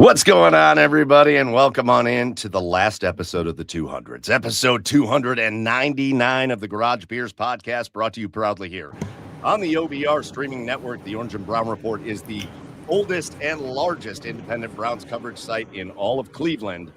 What's going on, everybody, and welcome on in to the last episode of the 200s, episode 299 of the Garage Beers podcast, brought to you proudly here on the OBR streaming network. The Orange and Brown Report is the oldest and largest independent Browns coverage site in all of Cleveland.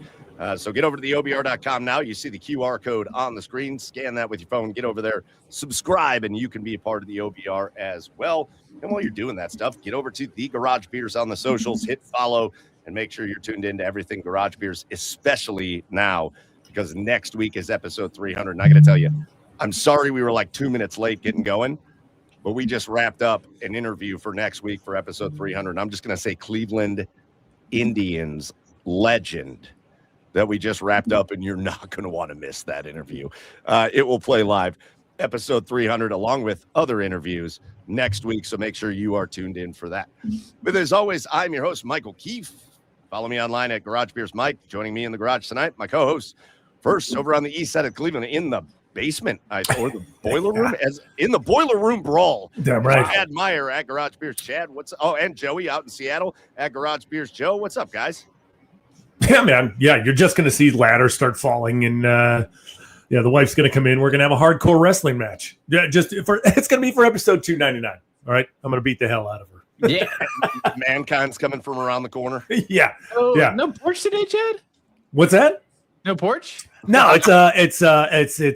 So get over to the OBR.com now. You see the QR code on the screen. Scan that with your phone. Get over there, subscribe, and you can be a part of the OBR as well. And while you're doing that stuff, get over to the Garage Beers on the socials, hit follow, and make sure you're tuned in to everything Garage Beers, especially now, because next week is episode 300. And I got to tell you, I'm sorry we were like 2 minutes late getting going, but we just wrapped up an interview for next week for episode 300. And I'm just going to say Cleveland Indians legend that we just wrapped up, and you're not going to want to miss that interview. It will play live, episode 300, along with other interviews next week, so make sure you are tuned in for that. But as always, I'm your host, Michael Keefe. Follow me online at Garage Beers Mike. Joining me in the garage tonight, my co-host, first over on the east side of Cleveland, in the basement, or the boiler room, as in the boiler room brawl. Damn right. Chad Meyer at Garage Beers. Chad, what's and Joey out in Seattle at Garage Beers. Joe, what's up, guys? Yeah, man. Yeah, you're just going to see ladders start falling, and the wife's going to come in. We're going to have a hardcore wrestling match. Yeah, it's going to be for episode 299. All right, I'm going to beat the hell out of her. Yeah, Mankind's coming from around the corner. Yeah, oh, yeah. No porch today, Chad? What's that? No porch? No, it's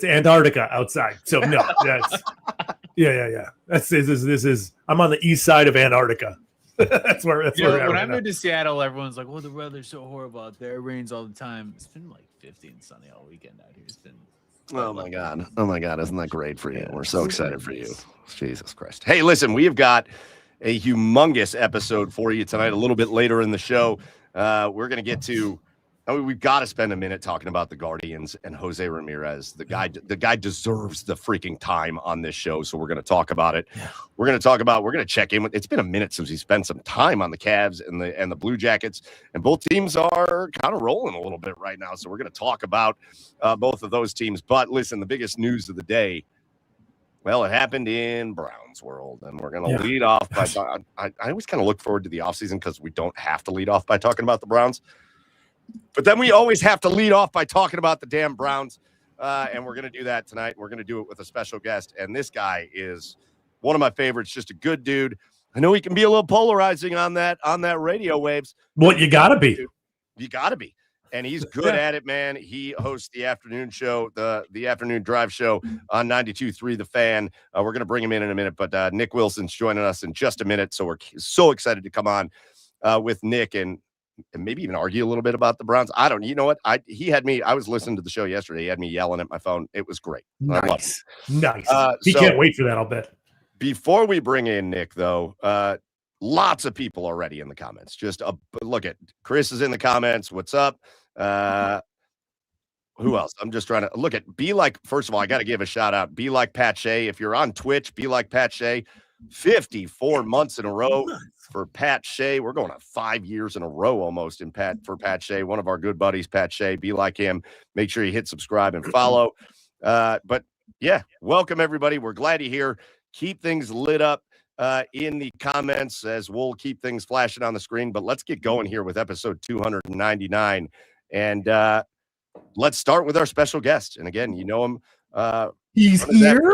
Antarctica outside. So no, that's yeah. This is. I'm on the east side of Antarctica. That's where we're at. When I moved to Seattle, everyone's like, "Well, the weather's so horrible out there. It rains all the time." It's been like 50 and sunny all weekend out here. It's been. Oh my god! Isn't that great for you? We're so excited for you. Jesus Christ! Hey, listen, we have got a humongous episode for you tonight. A little bit later in the show, we're going to get to. We've got to spend a minute talking about the Guardians and Jose Ramirez. The guy deserves the freaking time on this show. So we're going to talk about it. Yeah. We're going to check in with. It's been a minute since he spent some time on the Cavs and the Blue Jackets, and both teams are kind of rolling a little bit right now. So we're going to talk about both of those teams. But listen, the biggest news of the day. Well, it happened in Browns world, and we're going to lead off by I always kind of look forward to the offseason because we don't have to lead off by talking about the Browns. But then we always have to lead off by talking about the damn Browns, and we're going to do that tonight. We're going to do it with a special guest, and this guy is one of my favorites, just a good dude. I know he can be a little polarizing on that radio waves. What you got to be. You got to be. And he's good at it, man. He hosts the afternoon show, the afternoon drive show on 92.3 The Fan. We're going to bring him in a minute, but Nick Wilson's joining us in just a minute. So we're so excited to come on with Nick and maybe even argue a little bit about the Browns. You know what? I was listening to the show yesterday. He had me yelling at my phone. It was great. Nice. He can't wait for that, I'll bet. Before we bring in Nick, though, lots of people already in the comments. Just look at Chris is in the comments. What's up? Who else? I'm just trying to look at. First of all, I got to give a shout out. Be like Pat Shea. If you're on Twitch, be like Pat Shea. 54 months in a row for Pat Shea. We're going on 5 years in a row almost for Pat Shea. One of our good buddies, Pat Shea. Be like him. Make sure you hit subscribe and follow. But yeah, welcome everybody. We're glad you're here. Keep things lit up in the comments as we'll keep things flashing on the screen. But let's get going here with episode 299. And let's start with our special guest. And again, you know him. He's here?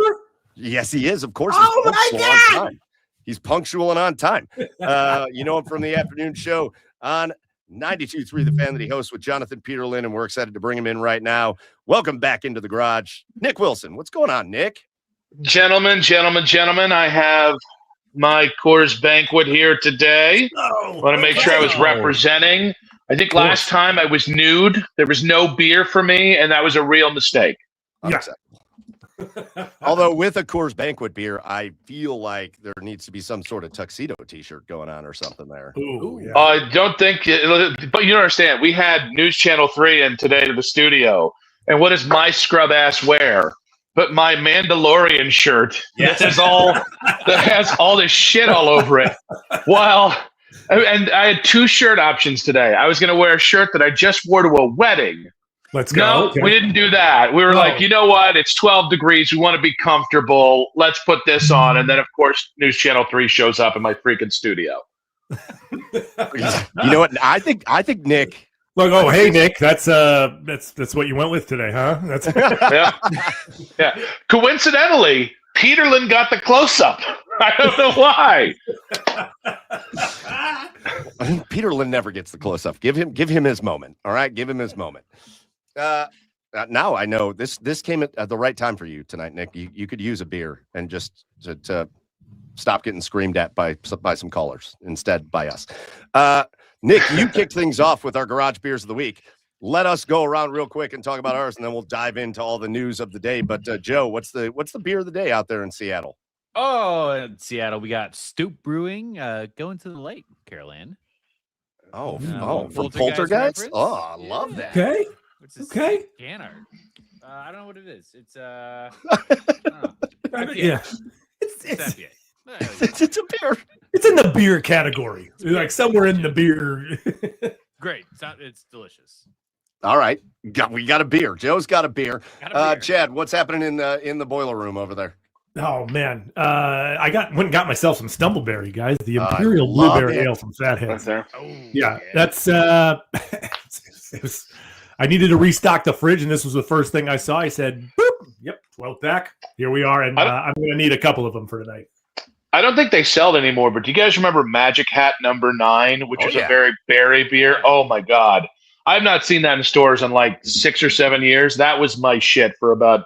Yes, he is. Of course. Oh, my God. He's punctual and on time. You know him from the afternoon show on 92.3 The Fan that he hosts with Jonathan Peterlin, and we're excited to bring him in right now. Welcome back into the garage, Nick Wilson. What's going on, Nick? Gentlemen, I have my Coors Banquet here today. Want to make sure I was representing. I think last time I was nude. There was no beer for me, and that was a real mistake. Yeah. Although with a Coors Banquet beer, I feel like there needs to be some sort of tuxedo T-shirt going on or something there. Ooh, yeah. I don't think, but you don't understand. We had News Channel 3 in today to the studio, and what does my scrub ass wear? But my Mandalorian shirt that has all this shit all over it. Well, and I had two shirt options today. I was going to wear a shirt that I just wore to a wedding. Let's go. No, okay. We didn't do that. We were like, you know what? It's 12 degrees. We want to be comfortable. Let's put this on. And then, of course, News Channel 3 shows up in my freaking studio. You know what? I think Nick. Look, oh, hey, Nick, that's what you went with today, huh? That's Yeah. Coincidentally, Peterlin got the close-up. I don't know why. Peterlin never gets the close-up. Give him his moment. All right, give him his moment. Now I know this came at the right time for you tonight, Nick. You could use a beer and just to stop getting screamed at by some callers, instead by us. Nick, you kicked things off with our Garage Beers of the Week. Let us go around real quick and talk about ours, and then we'll dive into all the news of the day. But Joe, what's the beer of the day out there in Seattle? Oh, in Seattle, we got Stoop Brewing going to the lake, Caroline. From Poltergeist? Oh, I love that. okay. Okay. Can art. I don't know what it is. It's Yeah, it's IPA. It's a beer. it's in the beer category, like somewhere in the beer. Great. It's delicious. All right, we got a beer. Joe's got a beer. Got a beer. Chad, what's happening in the boiler room over there? Oh man, I went and got myself some Stumbleberry, guys. The I Imperial love Blueberry it. Ale from Fatheads. There. Oh, Yeah, that's I needed to restock the fridge, and this was the first thing I saw. I said, boop, yep, 12 pack. Here we are, and I'm going to need a couple of them for tonight. I don't think they sell it anymore, but do you guys remember Magic Hat number 9, which was a very berry beer? Oh my God. I've not seen that in stores in like 6 or 7 years. That was my shit for about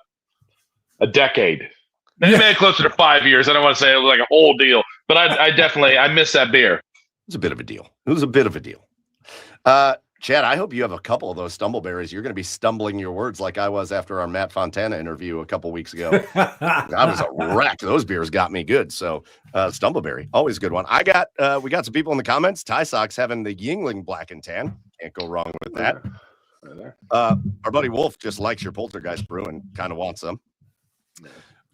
a decade. Maybe closer to 5 years. I don't want to say it was like a whole deal, but I definitely miss that beer. It was a bit of a deal. Chad, I hope you have a couple of those Stumbleberries. You're going to be stumbling your words like I was after our Matt Fontana interview a couple weeks ago. I was a wreck. Those beers got me good. So Stumbleberry, always a good one. We got some people in the comments. Ty Sox having the Yingling Black and Tan. Can't go wrong with that. Our buddy Wolf just likes your Poltergeist brew and kind of wants some.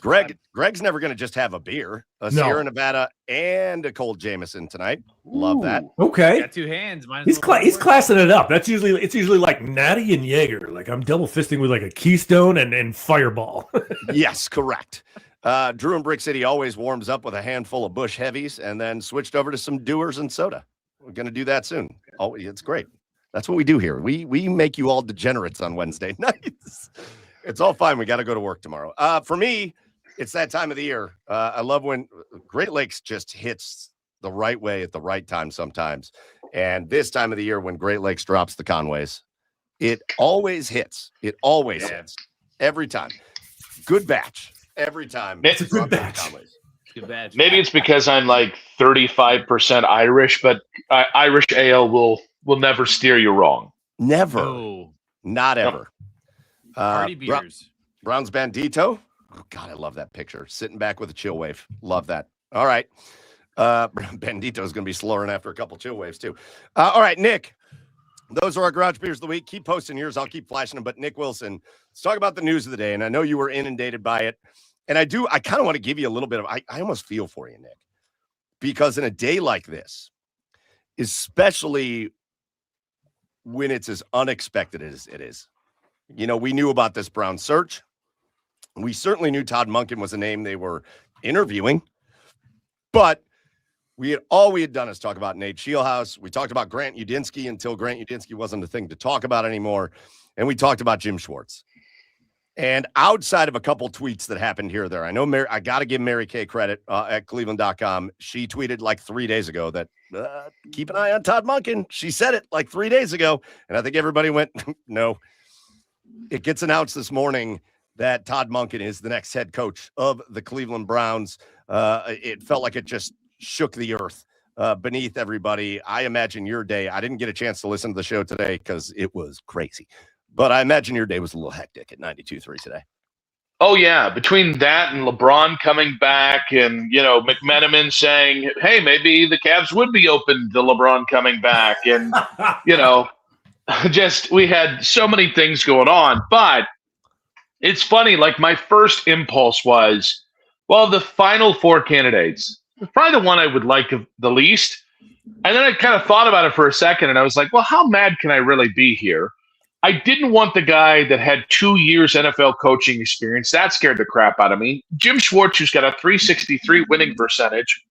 Greg's never going to just have a beer, Sierra Nevada and a cold Jameson tonight. Love that. Okay. Got 2 hands. He's classing it up. It's usually like Natty and Jaeger. Like I'm double fisting with like a Keystone and Fireball. Yes, correct. Drew in Brick City always warms up with a handful of Bush Heavies and then switched over to some Dewars and soda. We're going to do that soon. Oh, it's great. That's what we do here. We make you all degenerates on Wednesday nights. It's all fine. We got to go to work tomorrow. For me, it's that time of the year. I love when Great Lakes just hits the right way at the right time sometimes. And this time of the year when Great Lakes drops the Conways, it always hits. It always hits. Every time. Good batch. Every time. It's a good batch. Good batch. Maybe it's because I'm like 35% Irish, but Irish ale will never steer you wrong. Never. Oh, Not ever. party beers. Brown's Bandito. Oh, God, I love that picture. Sitting back with a chill wave. Love that. All right. Bandito's going to be slurring after a couple chill waves, too. All right, Nick. Those are our Garage Beers of the Week. Keep posting yours. I'll keep flashing them. But Nick Wilson, let's talk about the news of the day. And I know you were inundated by it. And I kind of want to give you a little bit of, I almost feel for you, Nick. Because in a day like this, especially when it's as unexpected as it is, you know, we knew about this Brown search. We certainly knew Todd Monken was a name they were interviewing, but all we had done is talk about Nate Scheelhaus. We talked about Grant Udinski until Grant Udinski wasn't a thing to talk about anymore. And we talked about Jim Schwartz. And outside of a couple tweets that happened here or there, I know I got to give Mary Kay credit at Cleveland.com. She tweeted like 3 days ago that keep an eye on Todd Monken. She said it like 3 days ago. And I think everybody went, no. It gets announced this morning that Todd Monken is the next head coach of the Cleveland Browns. It felt like it just shook the earth beneath everybody. I imagine your day, I didn't get a chance to listen to the show today because it was crazy, but I imagine your day was a little hectic at 92.3 today. Oh, yeah. Between that and LeBron coming back and, you know, McMenamin saying, hey, maybe the Cavs would be open to LeBron coming back. And, you know, we had so many things going on. But it's funny, like my first impulse was, well, the final 4 candidates, probably the one I would like the least. And then I kind of thought about it for a second and I was like, well, how mad can I really be here? I didn't want the guy that had 2 years NFL coaching experience. That scared the crap out of me. Jim Schwartz, who's got a 363 winning percentage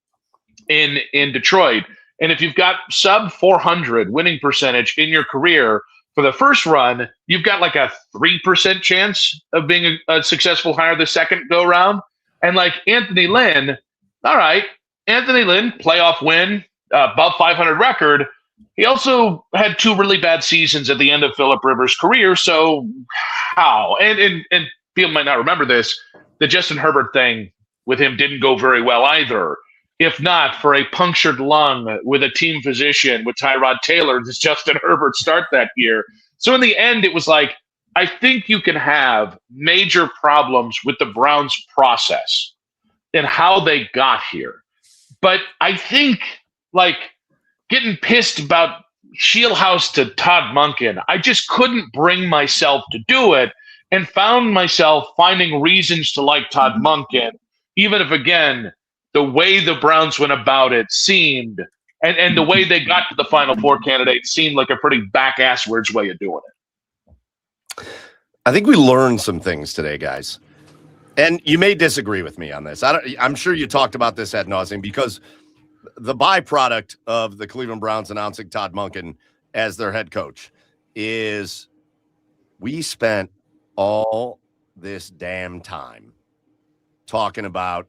in Detroit, And if you've got sub 400 winning percentage in your career for the first run, you've got like a 3% chance of being a successful hire the second go round. And like Anthony Lynn, all right, Anthony Lynn, playoff win, above 500 record. He also had 2 really bad seasons at the end of Phillip Rivers' career. So how? And people might not remember this. The Justin Herbert thing with him didn't go very well either. If not for a punctured lung with a team physician with Tyrod Taylor, does Justin Herbert start that year? So in the end, it was like, I think you can have major problems with the Browns process and how they got here. But I think like getting pissed about Shieldhouse to Todd Monken, I just couldn't bring myself to do it and found myself finding reasons to like Todd Monken, even if, again, the way the Browns went about it seemed, and the way they got to the Final Four candidate seemed like a pretty back-asswards way of doing it. I think we learned some things today, guys. And you may disagree with me on this. I'm sure you talked about this ad nauseum because the byproduct of the Cleveland Browns announcing Todd Monken as their head coach is we spent all this damn time talking about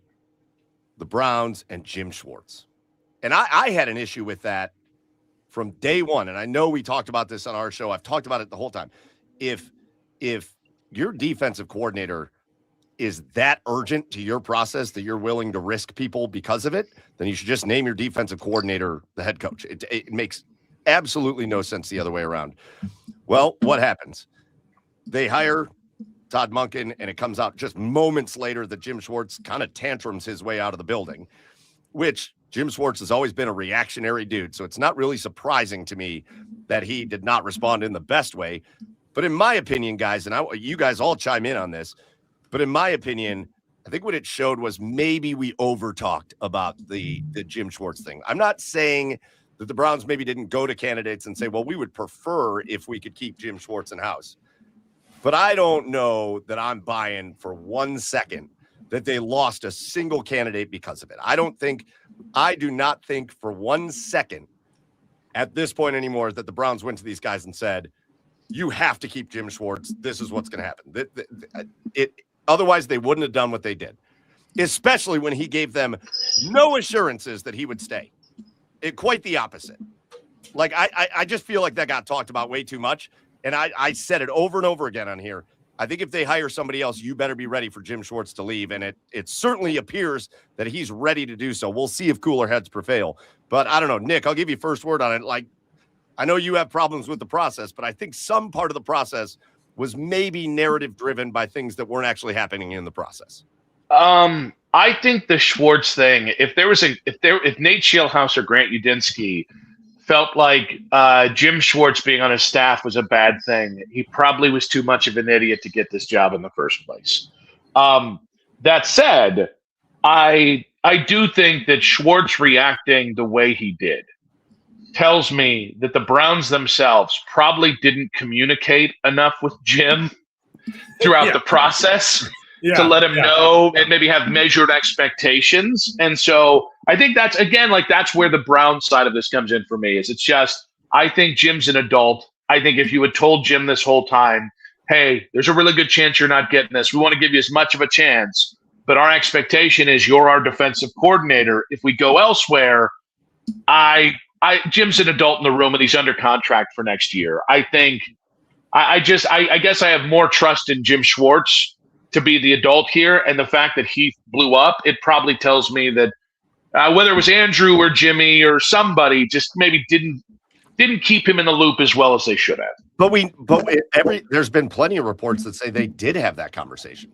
the Browns and Jim Schwartz. And I had an issue with that from day one. And I know we talked about this on our show. I've talked about it the whole time. If your defensive coordinator is that urgent to your process that you're willing to risk people because of it, then you should just name your defensive coordinator the head coach. It makes absolutely no sense the other way around. Well, what happens? They hire Todd Monken, and it comes out just moments later that Jim Schwartz kind of tantrums his way out of the building, which Jim Schwartz has always been a reactionary dude. So it's not really surprising to me that he did not respond in the best way. But in my opinion, guys, and you guys all chime in on this, but in my opinion, I think what it showed was maybe we over-talked about the Jim Schwartz thing. I'm not saying that the Browns maybe didn't go to candidates and say, well, we would prefer if we could keep Jim Schwartz in-house. But I don't know that I'm buying for 1 second that they lost a single candidate because of it. I do not think for 1 second at this point anymore that the Browns went to these guys and said, you have to keep Jim Schwartz. This is what's going to happen. Otherwise, they wouldn't have done what they did, especially when he gave them no assurances that he would stay. Quite the opposite. Like, I just feel like that got talked about way too much. And I said it over and over again on here. I think if they hire somebody else, you better be ready for Jim Schwartz to leave. And it certainly appears that he's ready to do so. We'll see if cooler heads prevail. But I don't know. Nick, I'll give you first word on it. Like, I know you have problems with the process, but I think some part of the process was maybe narrative driven by things that weren't actually happening in the process. I think the Schwartz thing, if Nate Shieldhouse or Grant Udinski felt like Jim Schwartz being on his staff was a bad thing, he probably was too much of an idiot to get this job in the first place. That said, I do think that Schwartz reacting the way he did tells me that the Browns themselves probably didn't communicate enough with Jim throughout the process to let him know and maybe have measured expectations. And so I think that's, again, like that's where the Browns side of this comes in for me. It's just, I think Jim's an adult. I think if you had told Jim this whole time, hey, there's a really good chance you're not getting this. We want to give you as much of a chance, but our expectation is you're our defensive coordinator. If we go elsewhere, Jim's an adult in the room and he's under contract for next year. I think I guess I have more trust in Jim Schwartz to be the adult here. And the fact that he blew up, it probably tells me that whether it was Andrew or Jimmy or somebody just maybe didn't keep him in the loop as well as they should have. But there's been plenty of reports that say they did have that conversation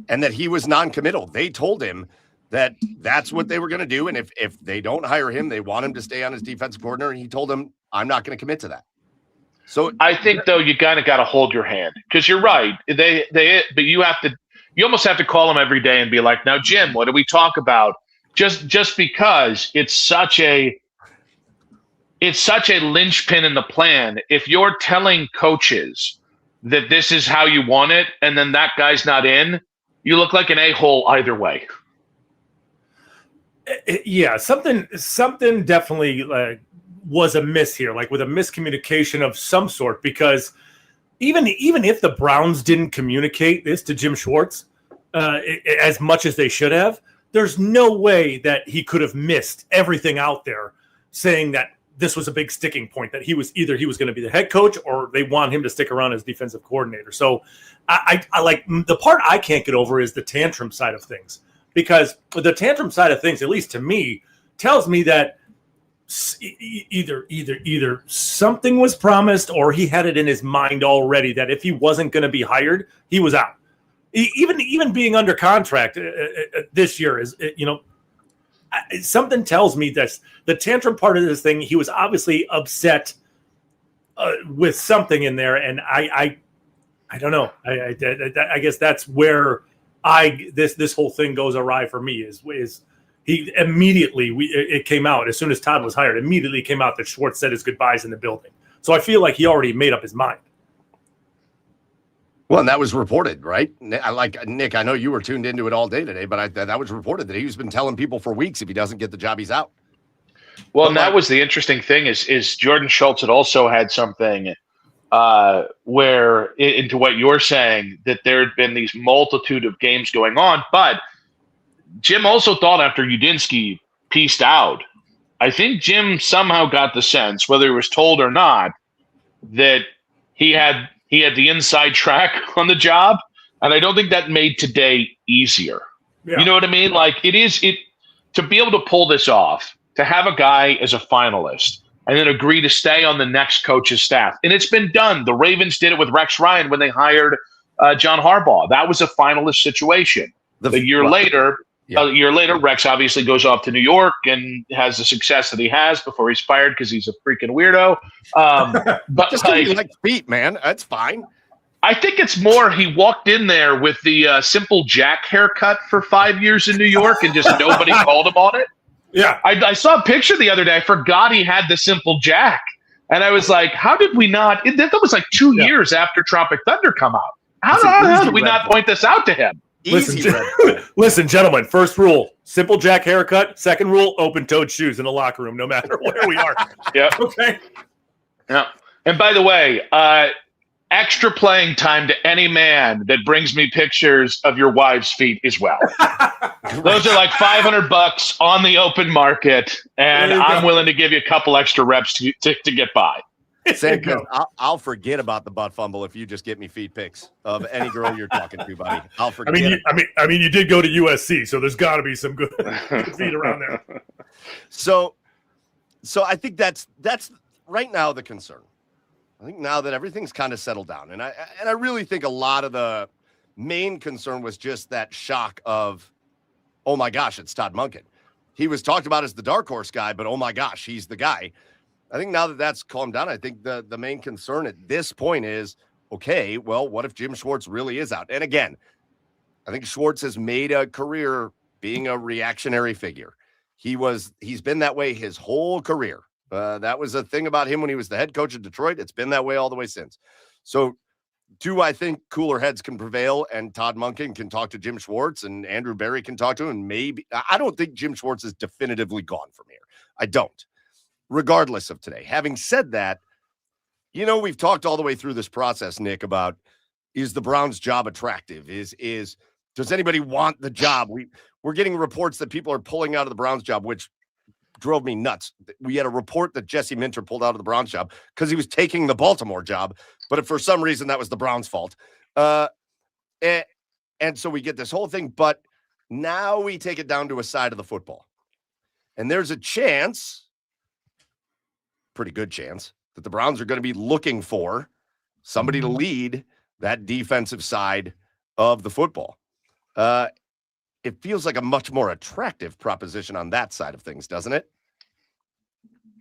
and that he was non-committal. They told him that that's what they were going to do. And if they don't hire him, they want him to stay on as defensive coordinator. And he told them, I'm not going to commit to that. So I think though, you kind of got to hold your hand because you're right. But you almost have to call him every day and be like, now, Jim, what do we talk about? Just because it's such a linchpin in the plan. If you're telling coaches that this is how you want it, and then that guy's not in, you look like an a-hole either way. Yeah, something definitely was amiss here, like with a miscommunication of some sort, because even if the Browns didn't communicate this to Jim Schwartz as much as they should have, there's no way that he could have missed everything out there saying that this was a big sticking point, that he was going to be the head coach or they want him to stick around as defensive coordinator. So I like the part I can't get over is the tantrum side of things, because the tantrum side of things, at least to me, tells me that either something was promised or he had it in his mind already that if he wasn't going to be hired, he was out. Even being under contract this year is, something tells me that the tantrum part of this thing, he was obviously upset with something in there, and I don't know. I guess that's where this whole thing goes awry for me. Is he immediately it came out as soon as Todd was hired. Immediately came out that Schwartz said his goodbyes in the building. So I feel like he already made up his mind. Well, and that was reported, right? Nick, I know you were tuned into it all day today, but that was reported that he's been telling people for weeks if he doesn't get the job, he's out. Well, and that was the interesting thing is Jordan Schultz had also had something where, into what you're saying, that there had been these multitude of games going on, but Jim also thought after Udinski pieced out, I think Jim somehow got the sense, whether he was told or not, that he had the inside track on the job, and I don't think that made today easier. Yeah. You know what I mean? Like it to be able to pull this off, to have a guy as a finalist and then agree to stay on the next coach's staff. And it's been done. The Ravens did it with Rex Ryan when they hired John Harbaugh. That was a finalist situation. A year later, Rex obviously goes off to New York and has the success that he has before he's fired because he's a freaking weirdo. But just because he likes feet, man, that's fine. I think it's more he walked in there with the simple Jack haircut for 5 years in New York and just nobody called him on it. Yeah. I saw a picture the other day. I forgot he had the simple Jack. And I was like, how did we not? That was like 2 years after Tropic Thunder come out. How the hell did we not point this out to him? Listen, gentlemen, first rule, simple Jack haircut. Second rule, open-toed shoes in the locker room, no matter where we are. Yeah. Okay. Yeah. And by the way, extra playing time to any man that brings me pictures of your wife's feet as well. Those are like $500 on the open market, and I'm willing to give you a couple extra reps to get by. Sam, I'll forget about the butt fumble if you just get me feet pics of any girl you're talking to, buddy. I'll forget. I mean, you did go to USC, so there's got to be some good feet around there. So I think that's right now the concern. I think now that everything's kind of settled down, and I really think a lot of the main concern was just that shock of, oh my gosh, it's Todd Monken. He was talked about as the dark horse guy, but oh my gosh, he's the guy. I think now that that's calmed down, I think the main concern at this point is, okay, well, what if Jim Schwartz really is out? And again, I think Schwartz has made a career being a reactionary figure. He's been that way his whole career. That was a thing about him when he was the head coach of Detroit. It's been that way all the way since. So do I think cooler heads can prevail and Todd Monken can talk to Jim Schwartz and Andrew Berry can talk to him? And maybe I don't think Jim Schwartz is definitively gone from here. I don't. Regardless of today. Having said that, we've talked all the way through this process, Nick, about is the Browns' job attractive? Does anybody want the job? We're getting reports that people are pulling out of the Browns job, which drove me nuts. We had a report that Jesse Minter pulled out of the Browns job because he was taking the Baltimore job, but for some reason that was the Browns' fault. And so we get this whole thing, but now we take it down to a side of the football. And there's a chance, pretty good chance, that the Browns are going to be looking for somebody to lead that defensive side of the football. It feels like a much more attractive proposition on that side of things, doesn't it?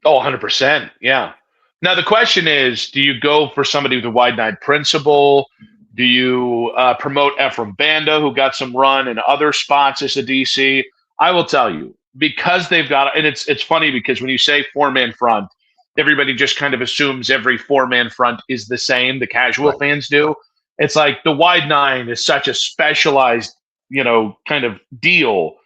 Oh, 100%. Yeah. Now, the question is, do you go for somebody with a wide-eyed principle? Do you promote Ephraim Banda, who got some run in other spots as a DC? I will tell you, because they've got – and it's funny because when you say four-man front, everybody just kind of assumes every four-man front is the same. The casual fans do. It's like the wide nine is such a specialized, kind of deal.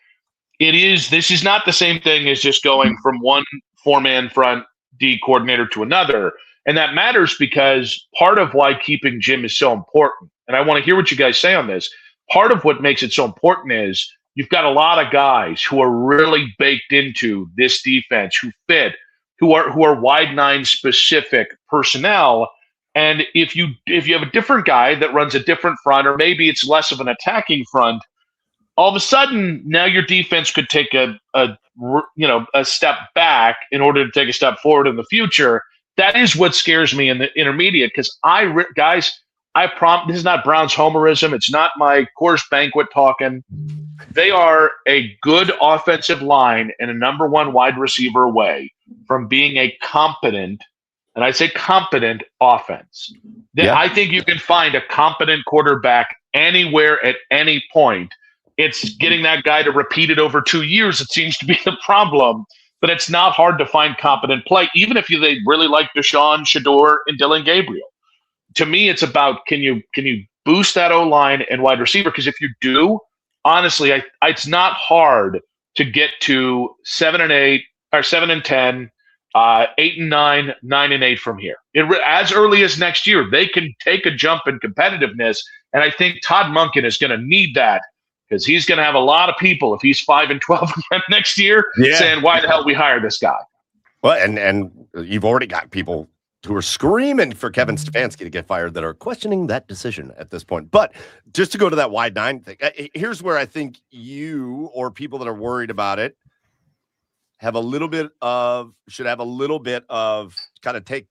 This is not the same thing as just going from one four-man front D coordinator to another. And that matters because part of why keeping Jim is so important, and I want to hear what you guys say on this, part of what makes it so important is you've got a lot of guys who are really baked into this defense, who fit, who are wide nine specific personnel. And if you have a different guy that runs a different front, or maybe it's less of an attacking front, all of a sudden now your defense could take a step back in order to take a step forward in the future. That is what scares me in the intermediate, because guys, I promise this is not Browns homerism. It's not my Coors Banquet talking. They are a good offensive line and a number one wide receiver away from being a competent, and I say competent, offense. Yeah. I think you can find a competent quarterback anywhere at any point. It's getting that guy to repeat it over 2 years. It seems to be the problem. But it's not hard to find competent play, even if they really like Deshaun, Shador, and Dylan Gabriel. To me, it's about can you boost that O-line and wide receiver? Because if you do, honestly, it's not hard to get to 7 and 8 or 7 and 10, 8 and 9, 9 and 8 from here. As early as next year, they can take a jump in competitiveness, and I think Todd Monken is going to need that. Because he's going to have a lot of people, if he's 5 and 12 again next year, saying, "Why the hell we hired this guy?" Well, and you've already got people who are screaming for Kevin Stefanski to get fired that are questioning that decision at this point. But just to go to that wide nine thing, here's where I think you or people that are worried about it should have a little bit of kind of take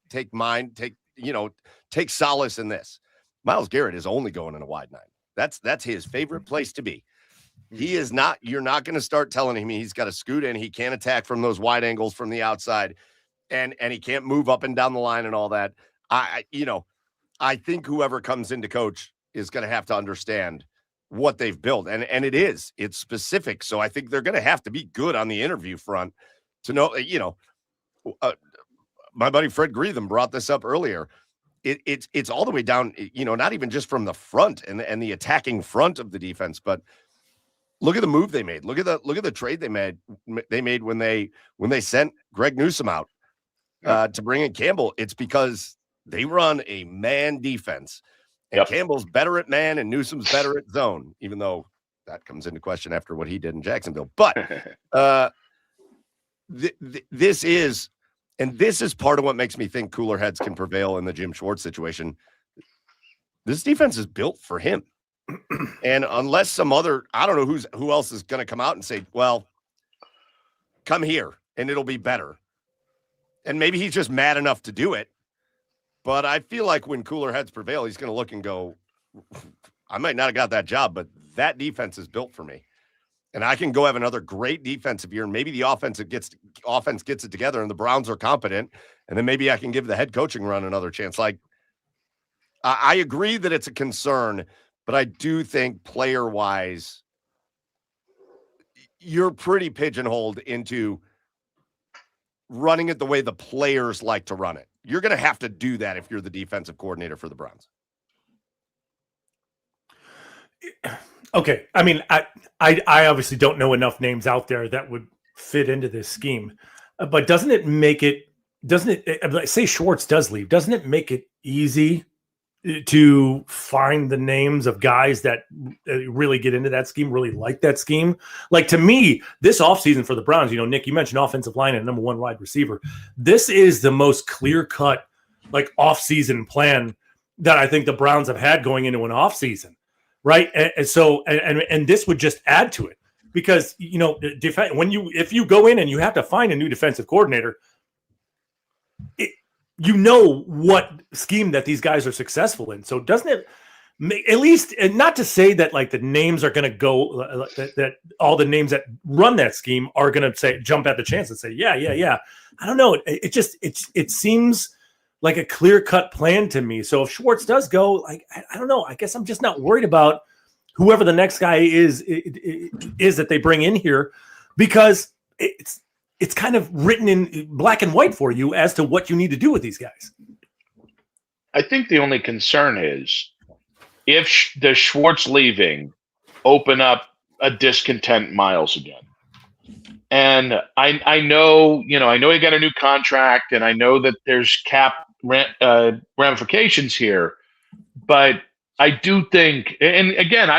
solace in this. Myles Garrett is only going in a wide nine. That's his favorite place to be. He is not. You're not going to start telling him he's got to scoot in. He can't attack from those wide angles from the outside, and he can't move up and down the line and all that. I think whoever comes in to coach is going to have to understand what they've built, and it's specific. So I think they're going to have to be good on the interview front to know. My buddy Fred Greetham brought this up earlier. It's all the way down, not even just from the front and the attacking front of the defense, but look at the move they made. Look at the trade they made when they sent Greg Newsome out to bring in Campbell. It's because they run a man defense, and Campbell's better at man and Newsome's better at zone, even though that comes into question after what he did in Jacksonville. But this is part of what makes me think cooler heads can prevail in the Jim Schwartz situation. This defense is built for him. And unless some other, I don't know who else is going to come out and say, well, come here and it'll be better. And maybe he's just mad enough to do it. But I feel like when cooler heads prevail, he's going to look and go, I might not have got that job, but that defense is built for me. And I can go have another great defensive year. And maybe the offense gets it together and the Browns are competent. And then maybe I can give the head coaching run another chance. Like, I agree that it's a concern, but I do think player-wise, you're pretty pigeonholed into running it the way the players like to run it. You're going to have to do that if you're the defensive coordinator for the Browns. Okay. I mean, I obviously don't know enough names out there that would fit into this scheme, but doesn't it, say Schwartz does leave, doesn't it make it easy to find the names of guys that really get into that scheme, really like that scheme? Like, to me, this offseason for the Browns, Nick, you mentioned offensive line and number one wide receiver. This is the most clear-cut, like, offseason plan that I think the Browns have had going into an offseason, right? And so this would just add to it because, if you go in and you have to find a new defensive coordinator, what scheme that these guys are successful in. So doesn't it at least, and not to say that like the names are going to go, that all the names that run that scheme are going to say, jump at the chance and say, yeah. I don't know. It seems like a clear cut plan to me. So if Schwartz does go, like, I don't know, I guess I'm just not worried about whoever the next guy is that they bring in here, because it's kind of written in black and white for you as to what you need to do with these guys. I think the only concern is if the Schwartz leaving open up a discontent Miles again. And I know, I know he got a new contract, and I know that there's cap ramifications here, but I do think, and again,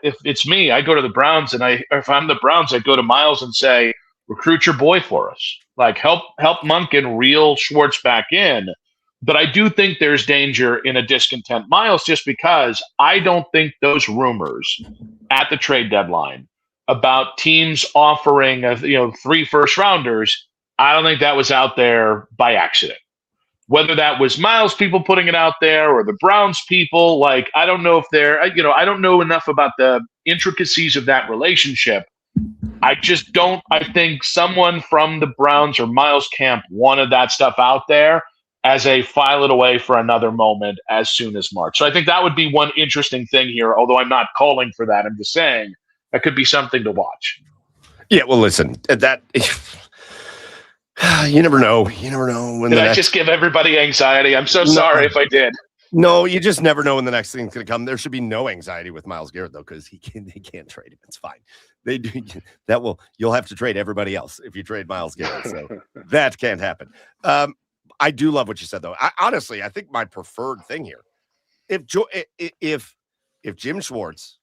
if it's me, I go to the Browns, and if I'm the Browns, I go to Miles and say, recruit your boy for us, like help Monken reel Schwartz back in. But I do think there's danger in a discontent Miles, just because I don't think those rumors at the trade deadline about teams offering 3 first rounders, I don't think that was out there by accident. Whether that was Miles people putting it out there or the Browns people, like, I don't know if I don't know enough about the intricacies of that relationship. I think someone from the Browns or Miles camp wanted that stuff out there as a file it away for another moment as soon as March. So I think that would be one interesting thing here, although I'm not calling for that. I'm just saying that could be something to watch. Yeah, well, listen, that you never know. You never know when. Did I just give everybody anxiety? I'm so sorry if I did. No, you just never know when the next thing's going to come. There should be no anxiety with Myles Garrett, though, because they can't trade him. It's fine. They do you'll have to trade everybody else if you trade Myles Garrett. So that can't happen. I do love what you said, though. Honestly, I think my preferred thing here, if Jim Schwartz,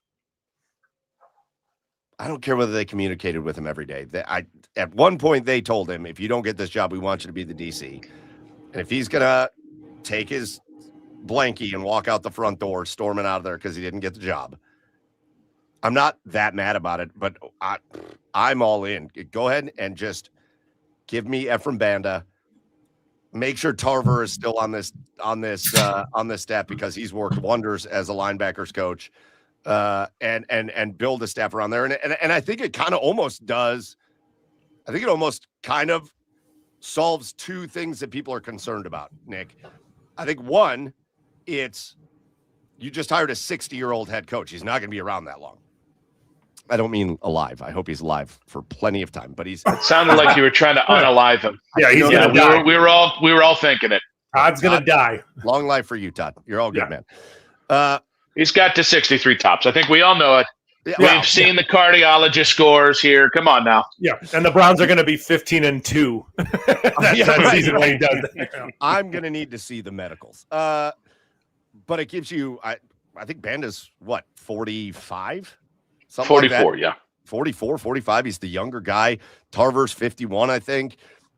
I don't care whether they communicated with him every day. At one point they told him, if you don't get this job, we want you to be the DC. And if he's gonna take his blankie and walk out the front door, storming out of there because he didn't get the job, I'm not that mad about it. But I'm all in. Go ahead and just give me Ephraim Banda. Make sure Tarver is still on this staff, because he's worked wonders as a linebackers coach, and build a staff around there. And I think it kind of almost does. I think it almost kind of solves two things that people are concerned about, Nick. I think one, it's you just hired a 60-year-old head coach. He's not going to be around that long. I don't mean alive. I hope he's alive for plenty of time. But it sounded like you were trying to unalive him. Yeah, he's gonna die. We were all thinking it. Todd's gonna die. Long life for you, Todd. You're all good, man. He's got to 63 tops. I think we all know it. We've seen the cardiologist scores here. Come on now. Yeah, and the Browns are going to be 15-2. that season when he does that. I'm going to need to see the medicals. But it gives you, I think Banda's, 45? Something 44, like that. Yeah. 44, 45. He's the younger guy. Tarver's 51, I think.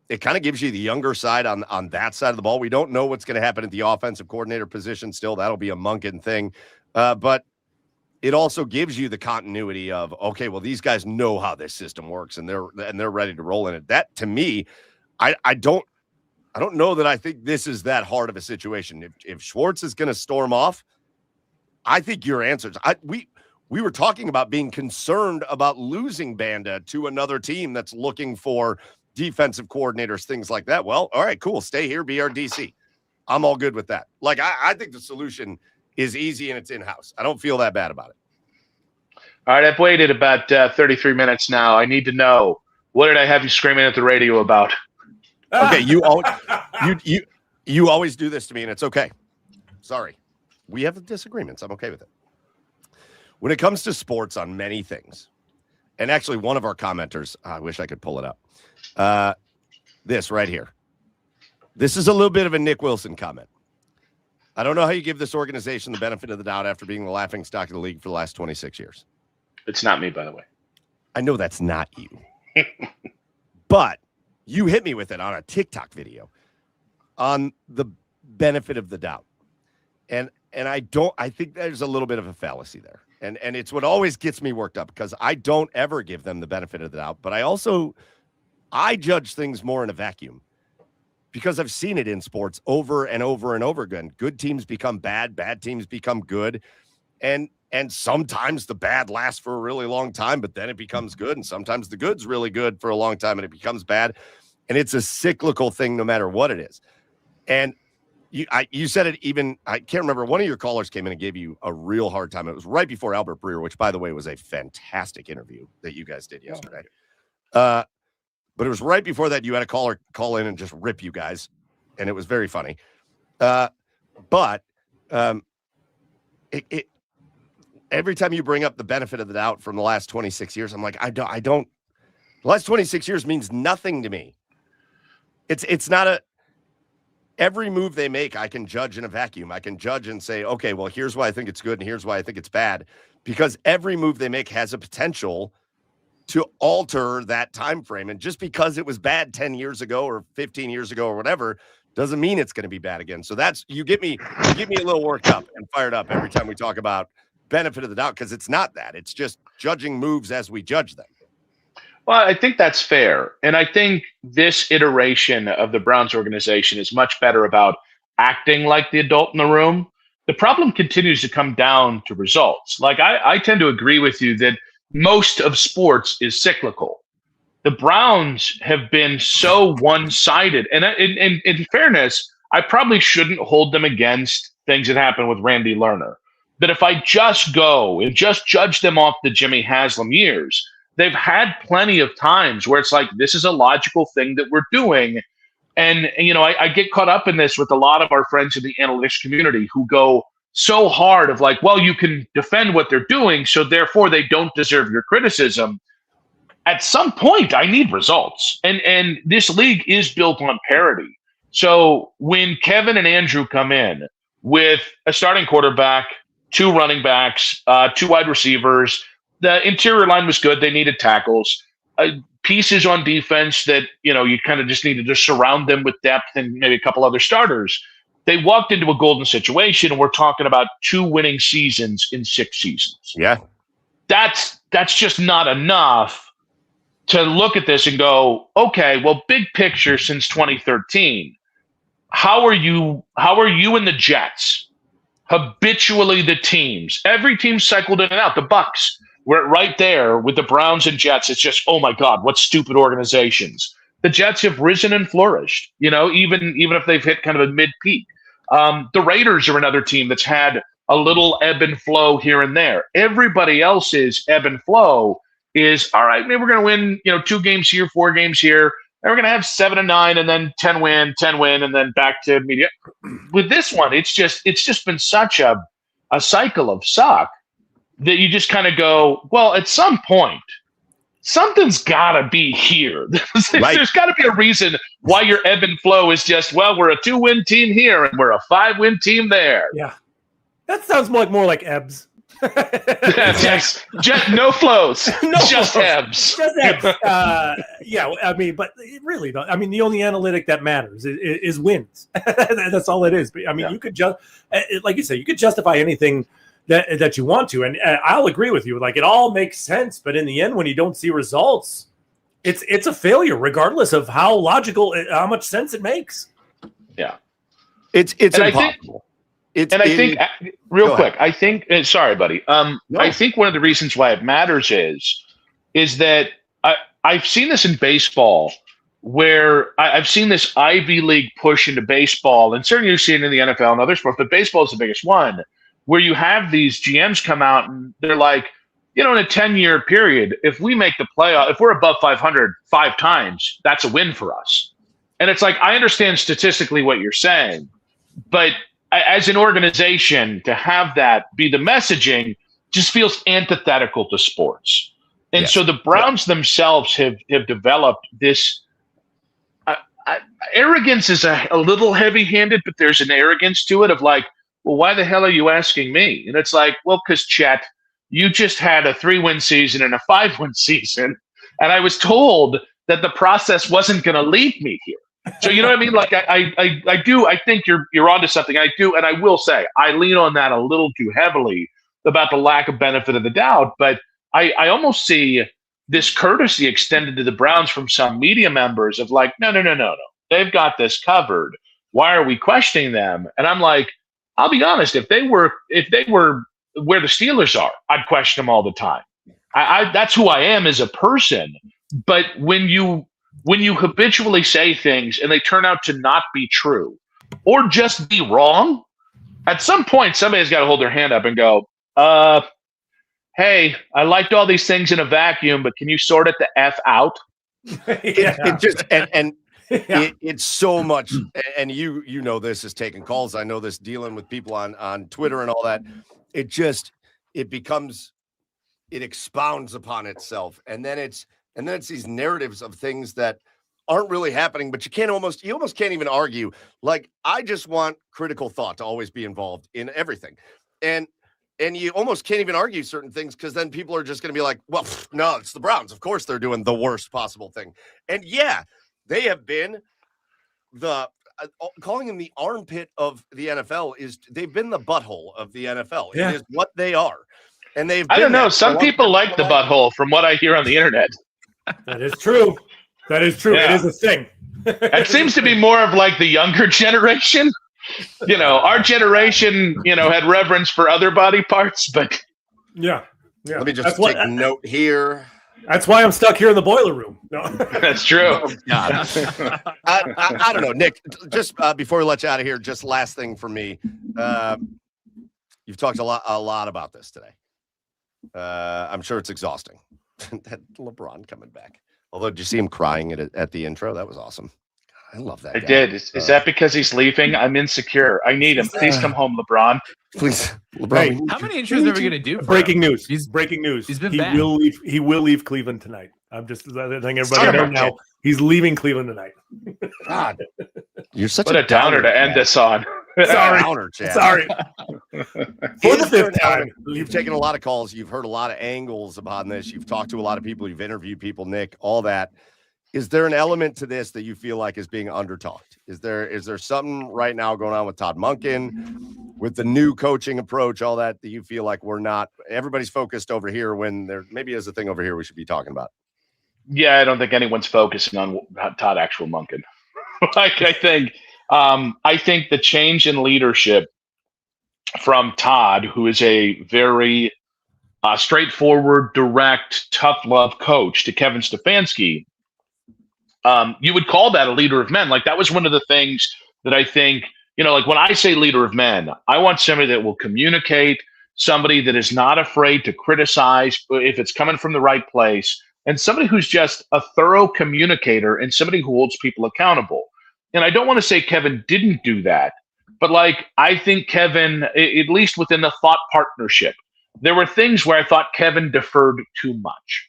It kind of gives you the younger side on that side of the ball. We don't know what's going to happen at the offensive coordinator position still. That'll be a Monken thing. But it also gives you the continuity of, okay, well, these guys know how this system works, and they're ready to roll in it. That, to me, I don't know that I think this is that hard of a situation. If Schwartz is going to storm off, I think your answers. We were talking about being concerned about losing Banda to another team that's looking for defensive coordinators, things like that. Well, all right, cool. Stay here, be our DC. I'm all good with that. Like, I think the solution is easy and it's in-house. I don't feel that bad about it. All right, I've waited about 33 minutes now. I need to know, what did I have you screaming at the radio about? Okay, you always do this to me, and it's okay. Sorry. We have disagreements. I'm okay with it. When it comes to sports on many things, and actually one of our commenters, I wish I could pull it up. This right here. This is a little bit of a Nick Wilson comment. I don't know how you give this organization the benefit of the doubt after being the laughingstock of the league for the last 26 years. It's not me, by the way. I know that's not you. But you hit me with it on a TikTok video on the benefit of the doubt. And I think there's a little bit of a fallacy there. And it's what always gets me worked up, because I don't ever give them the benefit of the doubt. But I judge things more in a vacuum, because I've seen it in sports over and over and over again. Good teams become bad teams become good. And sometimes the bad lasts for a really long time, but then it becomes good. And sometimes the good's really good for a long time and it becomes bad. And it's a cyclical thing no matter what it is. And you said it even, I can't remember, one of your callers came in and gave you a real hard time. It was right before Albert Breer, which, by the way, was a fantastic interview that you guys did yesterday. But it was right before that you had a caller call in and just rip you guys, and it was very funny. But every time you bring up the benefit of the doubt from the last 26 years, I'm like, I The last 26 years means nothing to me. It's not every move they make, I can judge in a vacuum. I can judge and say, okay, well, here's why I think it's good and here's why I think it's bad, because every move they make has a potential to alter that time frame. And just because it was bad 10 years ago or 15 years ago or whatever doesn't mean it's going to be bad again. So that's you get me a little worked up and fired up every time we talk about benefit of the doubt, because it's not that. It's just judging moves as we judge them. Well, I think that's fair. And I think this iteration of the Browns organization is much better about acting like the adult in the room. The problem continues to come down to results. Like I tend to agree with you that most of sports is cyclical. The Browns have been so one-sided. And in fairness, I probably shouldn't hold them against things that happened with Randy Lerner. That if I just go and just judge them off the Jimmy Haslam years, they've had plenty of times where it's like, this is a logical thing that we're doing. And, I get caught up in this with a lot of our friends in the analytics community who go so hard of like, well, you can defend what they're doing, so therefore they don't deserve your criticism. At some point, I need results. And this league is built on parity. So when Kevin and Andrew come in with a starting quarterback, 2 running backs, 2 wide receivers, the interior line was good. They needed tackles, pieces on defense that, you kind of just needed to surround them with depth and maybe a couple other starters. They walked into a golden situation, and we're talking about 2 winning seasons in 6 seasons. Yeah. That's just not enough to look at this and go, okay, well, big picture since 2013, how are you and the Jets habitually the teams? Every team cycled in and out. The Bucks were right there with the Browns and Jets. It's just, oh my God, what stupid organizations. The Jets have risen and flourished, even if they've hit kind of a mid-peak. The Raiders are another team that's had a little ebb and flow here and there. Everybody else's ebb and flow is, all right, maybe we're going to win, 2 games here, 4 games here. And we're going to have 7 and 9 and then 10 win, and then back to media. With this one, it's just been such a cycle of suck that you just kind of go, well, at some point, something's got to be here. Right. There's got to be a reason why your ebb and flow is just, well, we're a 2-win team here and we're a 5-win team there. Yeah. That sounds more like ebbs. Yes. Just no flows. Just ebbs. Just ebbs. Yeah, I mean, but really, though, I mean, the only analytic that matters is wins. That's all it is. But I mean, you could just, like you said, you could justify anything that you want to, and I'll agree with you. Like, it all makes sense, but in the end, when you don't see results, it's a failure, regardless of how logical, how much sense it makes. Yeah, it's impossible. I think, real quick, I think, sorry, buddy. No. I think one of the reasons why it matters is that I've seen this in baseball, where I've seen this Ivy League push into baseball, and certainly you see it in the NFL and other sports, but baseball is the biggest one, where you have these GMs come out and they're like, in a 10-year period, if we make the playoff, if we're above 500 5 times, that's a win for us. And it's like, I understand statistically what you're saying, but as an organization, to have that be the messaging just feels antithetical to sports. And so the Browns themselves have developed this arrogance is a little heavy-handed, but there's an arrogance to it of like, well, why the hell are you asking me? And it's like, well, because Chet, you just had a 3-win season and a 5-win season, and I was told that the process wasn't going to lead me here. So you know what I mean? Like I think you're onto something. I do, and I will say I lean on that a little too heavily about the lack of benefit of the doubt. But I almost see this courtesy extended to the Browns from some media members of like, no, they've got this covered. Why are we questioning them? And I'm like, I'll be honest, if they were where the Steelers are, I'd question them all the time. That's who I am as a person. But when you habitually say things and they turn out to not be true or just be wrong, at some point somebody's got to hold their hand up and go, hey, I liked all these things in a vacuum, but can you sort it the F out? It's so much, and you know this is taking calls. I know this dealing with people on Twitter and all that. It expounds upon itself, and then it's And then it's these narratives of things that aren't really happening, but you almost can't even argue. Like, I just want critical thought to always be involved in everything. And you almost can't even argue certain things because then people are just going to be like, well, no, it's the Browns. Of course they're doing the worst possible thing. And yeah, they have been calling them the armpit of the NFL they've been the butthole of the NFL. Yeah. It is what they are. And I don't know. Some people like the butthole from what I hear on the internet. That is true. That is true. Yeah. It is a thing. It seems to be more of like the younger generation. Our generation, had reverence for other body parts, but yeah. Let me just take a note here. That's why I'm stuck here in the boiler room. No. That's true. Oh, God. I don't know, Nick. Just before we let you out of here, just last thing for me. You've talked a lot about this today. I'm sure it's exhausting. That LeBron coming back. Although, did you see him crying at the intro? That was awesome. I love that. I did. Is that because he's leaving? I'm insecure. I need him. Please come home, LeBron. Please, LeBron. How many intros are we going to do? Breaking news. Breaking news. He's been he back. will leave. He will leave Cleveland tonight. I'm just letting everybody know now. He's leaving Cleveland tonight. God, you're such a downer to end this on. Sorry. Sorry. For the fifth time. You've taken a lot of calls. You've heard a lot of angles upon this. You've talked to a lot of people. You've interviewed people, Nick, all that. Is there an element to this that you feel like is being undertalked? Is there something right now going on with Todd Monken, with the new coaching approach, all that you feel like everybody's focused over here when there maybe is a thing over here we should be talking about? Yeah, I don't think anyone's focusing on Todd actual Monken. I think the change in leadership from Todd, who is a very straightforward, direct, tough love coach, to Kevin Stefanski, you would call that a leader of men. Like, that was one of the things that I think, like when I say leader of men, I want somebody that will communicate, somebody that is not afraid to criticize if it's coming from the right place, and somebody who's just a thorough communicator and somebody who holds people accountable. And I don't want to say Kevin didn't do that, but I think Kevin, at least within the thought partnership, there were things where I thought Kevin deferred too much.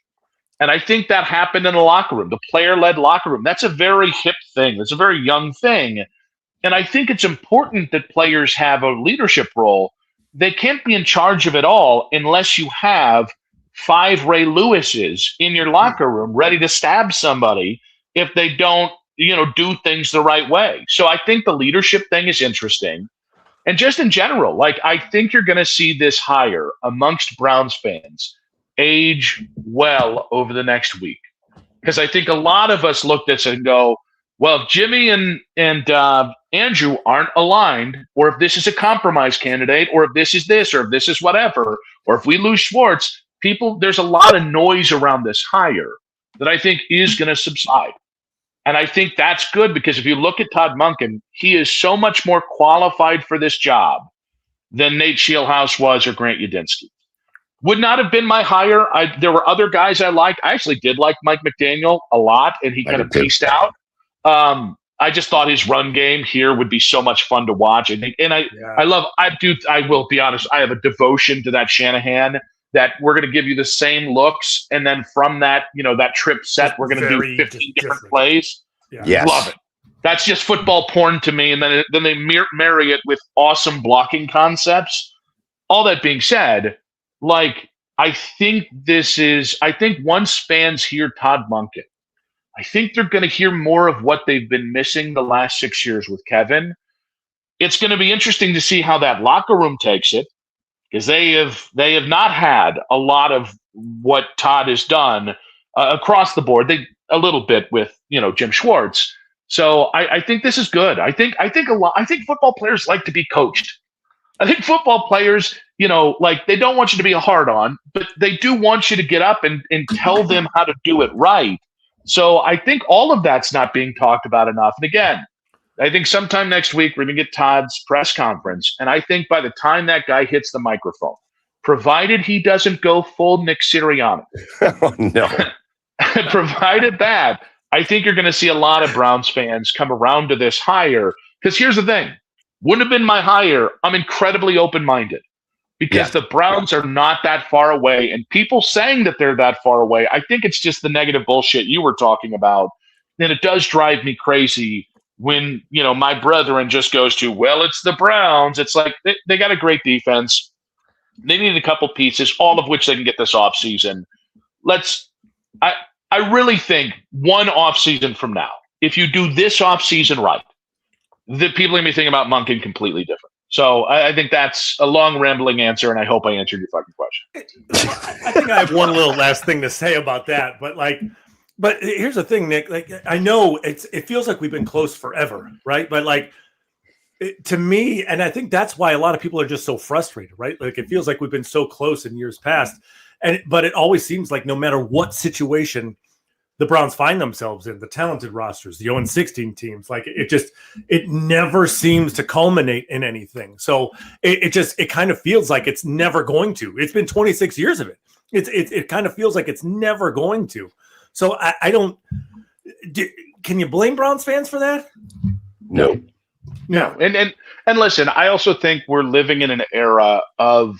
And I think that happened in the locker room, the player-led locker room. That's a very hip thing. That's a very young thing. And I think it's important that players have a leadership role. They can't be in charge of it all unless you have 5 Ray Lewises in your locker room ready to stab somebody if they don't, do things the right way. So I think the leadership thing is interesting. And just in general, I think you're going to see this hire amongst Browns fans age well over the next week, because I think a lot of us looked at this and go, well, if Jimmy and Andrew aren't aligned, or if this is a compromise candidate, or if this is this, or if this is whatever, or if we lose Schwartz, there's a lot of noise around this hire that I think is going to subside. And I think that's good, because if you look at Todd Monken, he is so much more qualified for this job than Nate Scheelhaase was, or Grant Udinski. Would not have been my hire. There were other guys I liked. I actually did like Mike McDaniel a lot, and he kind of paced out. I just thought his run game here would be so much fun to watch. I will be honest, I have a devotion to that Shanahan, that we're going to give you the same looks, and then from that, that trip set, we're going to do 15 different plays. Yeah. Yes. Love it. That's just football porn to me, and then they marry it with awesome blocking concepts. All that being said, I think once fans hear Todd Monken, I think they're going to hear more of what they've been missing the last 6 years with Kevin. It's going to be interesting to see how that locker room takes it, because they have not had a lot of what Todd has done across the board. A little bit with Jim Schwartz. So I think this is good. I think football players like to be coached. I think football players, they don't want you to be a hard-on, but they do want you to get up and tell them how to do it right. So I think all of that's not being talked about enough. And again, I think sometime next week we're going to get Todd's press conference. And I think by the time that guy hits the microphone, provided he doesn't go full Nick Sirianni, oh, no. provided that, I think you're going to see a lot of Browns fans come around to this hire. Because here's the thing. Wouldn't have been my hire. I'm incredibly open-minded. because the Browns are not that far away. And people saying that they're that far away, I think it's just the negative bullshit you were talking about. And it does drive me crazy when, my brethren just goes to, well, it's the Browns. It's like they got a great defense. They need a couple pieces, all of which they can get this offseason. I really think one offseason from now, if you do this offseason right, the people are going to be thinking about Monken completely different. So I think that's a long, rambling answer, and I hope I answered your fucking question. I think I have one little last thing to say about that, but here's the thing, Nick. Like, I know it feels like we've been close forever, right? But to me, and I think that's why a lot of people are just so frustrated, right? Like, it feels like we've been so close in years past, but it always seems like no matter what situation the Browns find themselves in, the talented rosters, the 0-16 teams, like it never seems to culminate in anything. So it kind of feels like it's never going to. It's been 26 years of it. It kind of feels like it's never going to. So I don't. Can you blame Browns fans for that? No. And listen, I also think we're living in an era of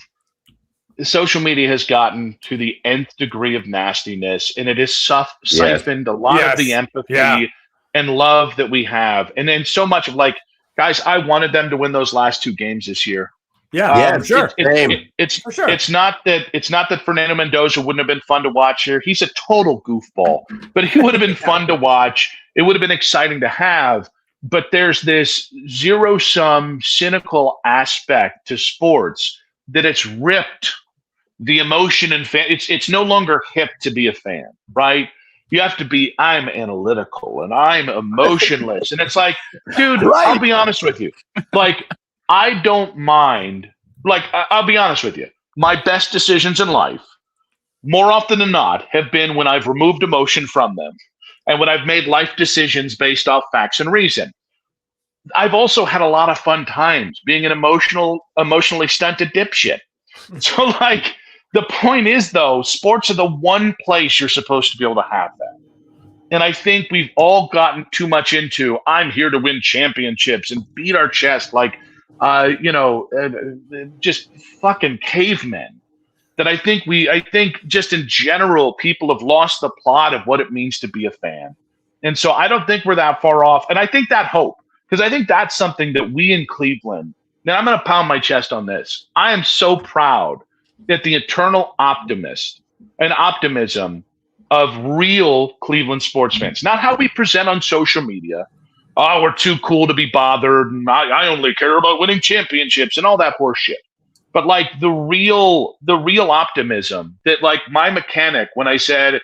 social media has gotten to the nth degree of nastiness, and it has siphoned a lot of the empathy and love that we have. And then so much of guys, I wanted them to win those last two games this year. For sure. It's not that Fernando Mendoza wouldn't have been fun to watch here. He's a total goofball, but he would have been fun to watch. It would have been exciting to have. But there's this zero-sum, cynical aspect to sports that it's ripped the emotion and fan. It's no longer hip to be a fan, right? You have to be, I'm analytical and I'm emotionless. And it's like, dude, I'll be honest with you. I don't mind. I'll be honest with you. My best decisions in life, more often than not, have been when I've removed emotion from them and when I've made life decisions based off facts and reason. I've also had a lot of fun times being an emotionally stunted dipshit. So the point is, though, sports are the one place you're supposed to be able to have that. And I think we've all gotten too much into, I'm here to win championships and beat our chest just fucking cavemen. That I think just in general, people have lost the plot of what it means to be a fan. And so I don't think we're that far off. And I think that hope, because I think that's something that we in Cleveland, now I'm going to pound my chest on this. I am so proud that the eternal optimist and optimism of real Cleveland sports fans, not how we present on social media. Oh, we're too cool to be bothered. And I only care about winning championships and all that horse shit. But the real optimism that my mechanic, when I said,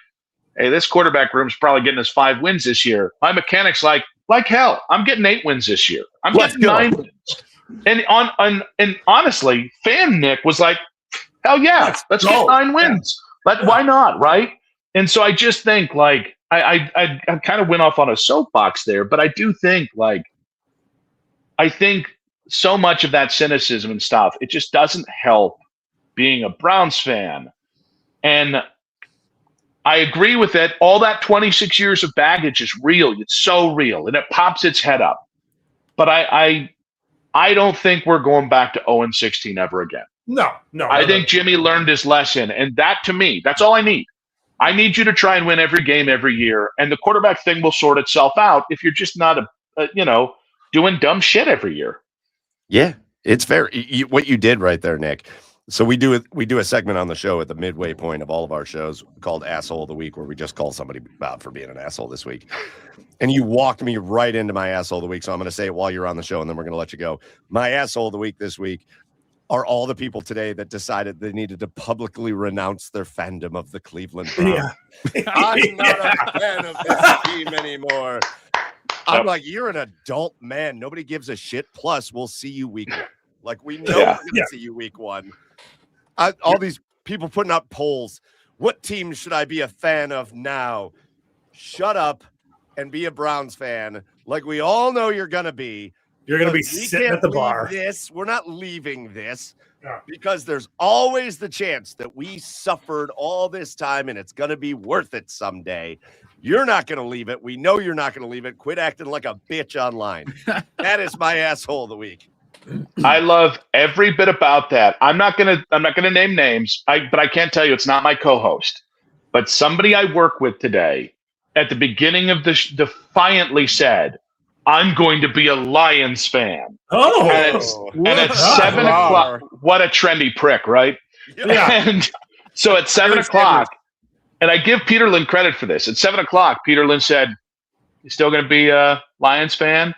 hey, this quarterback room's probably getting us 5 wins this year. My mechanic's like hell, I'm getting 8 wins this year. I'm getting 9 wins. And honestly, fan Nick was like, hell yeah, let's get 9 wins. Why not, right? And so I just think I kind of went off on a soapbox there, but I do think I think so much of that cynicism and stuff, it just doesn't help being a Browns fan. And I agree with it. All that 26 years of baggage is real. It's so real, and it pops its head up. But I don't think we're going back to 0-16 ever again. No. I think Jimmy learned his lesson, and that, to me, that's all I need. I need you to try and win every game every year, and the quarterback thing will sort itself out if you're just not doing dumb shit every year. Yeah, it's fair. What you did right there, Nick. So we do a segment on the show at the midway point of all of our shows called Asshole of the Week, where we just call somebody out for being an asshole this week. And you walked me right into my asshole of the week, so I'm going to say it while you're on the show, and then we're going to let you go. My asshole of the week this week are all the people today that decided they needed to publicly renounce their fandom of the Cleveland Browns. Yeah. I'm not a fan of this team anymore. I'm like, you're an adult man. Nobody gives a shit. Plus, we'll see you week 1. We know we're going to see you week 1. All these people putting up polls. What team should I be a fan of now? Shut up and be a Browns fan. We all know you're going to be. You're going to be sitting at the bar. We're not leaving this because there's always the chance that we suffered all this time and it's going to be worth it someday. You're not going to leave it. We know you're not going to leave it. Quit acting like a bitch online. That is my asshole of the week. I love every bit about that. I'm not gonna name names. But I can't tell you it's not my co-host. But somebody I work with today, at the beginning of this, defiantly said, "I'm going to be a Lions fan." Oh, And at 7 o'clock, what a trendy prick, right? Yeah. And so at 7 o'clock, and I give Peter Lynn credit for this. At 7 o'clock, Peter Lynn said, "You still going to be a Lions fan?"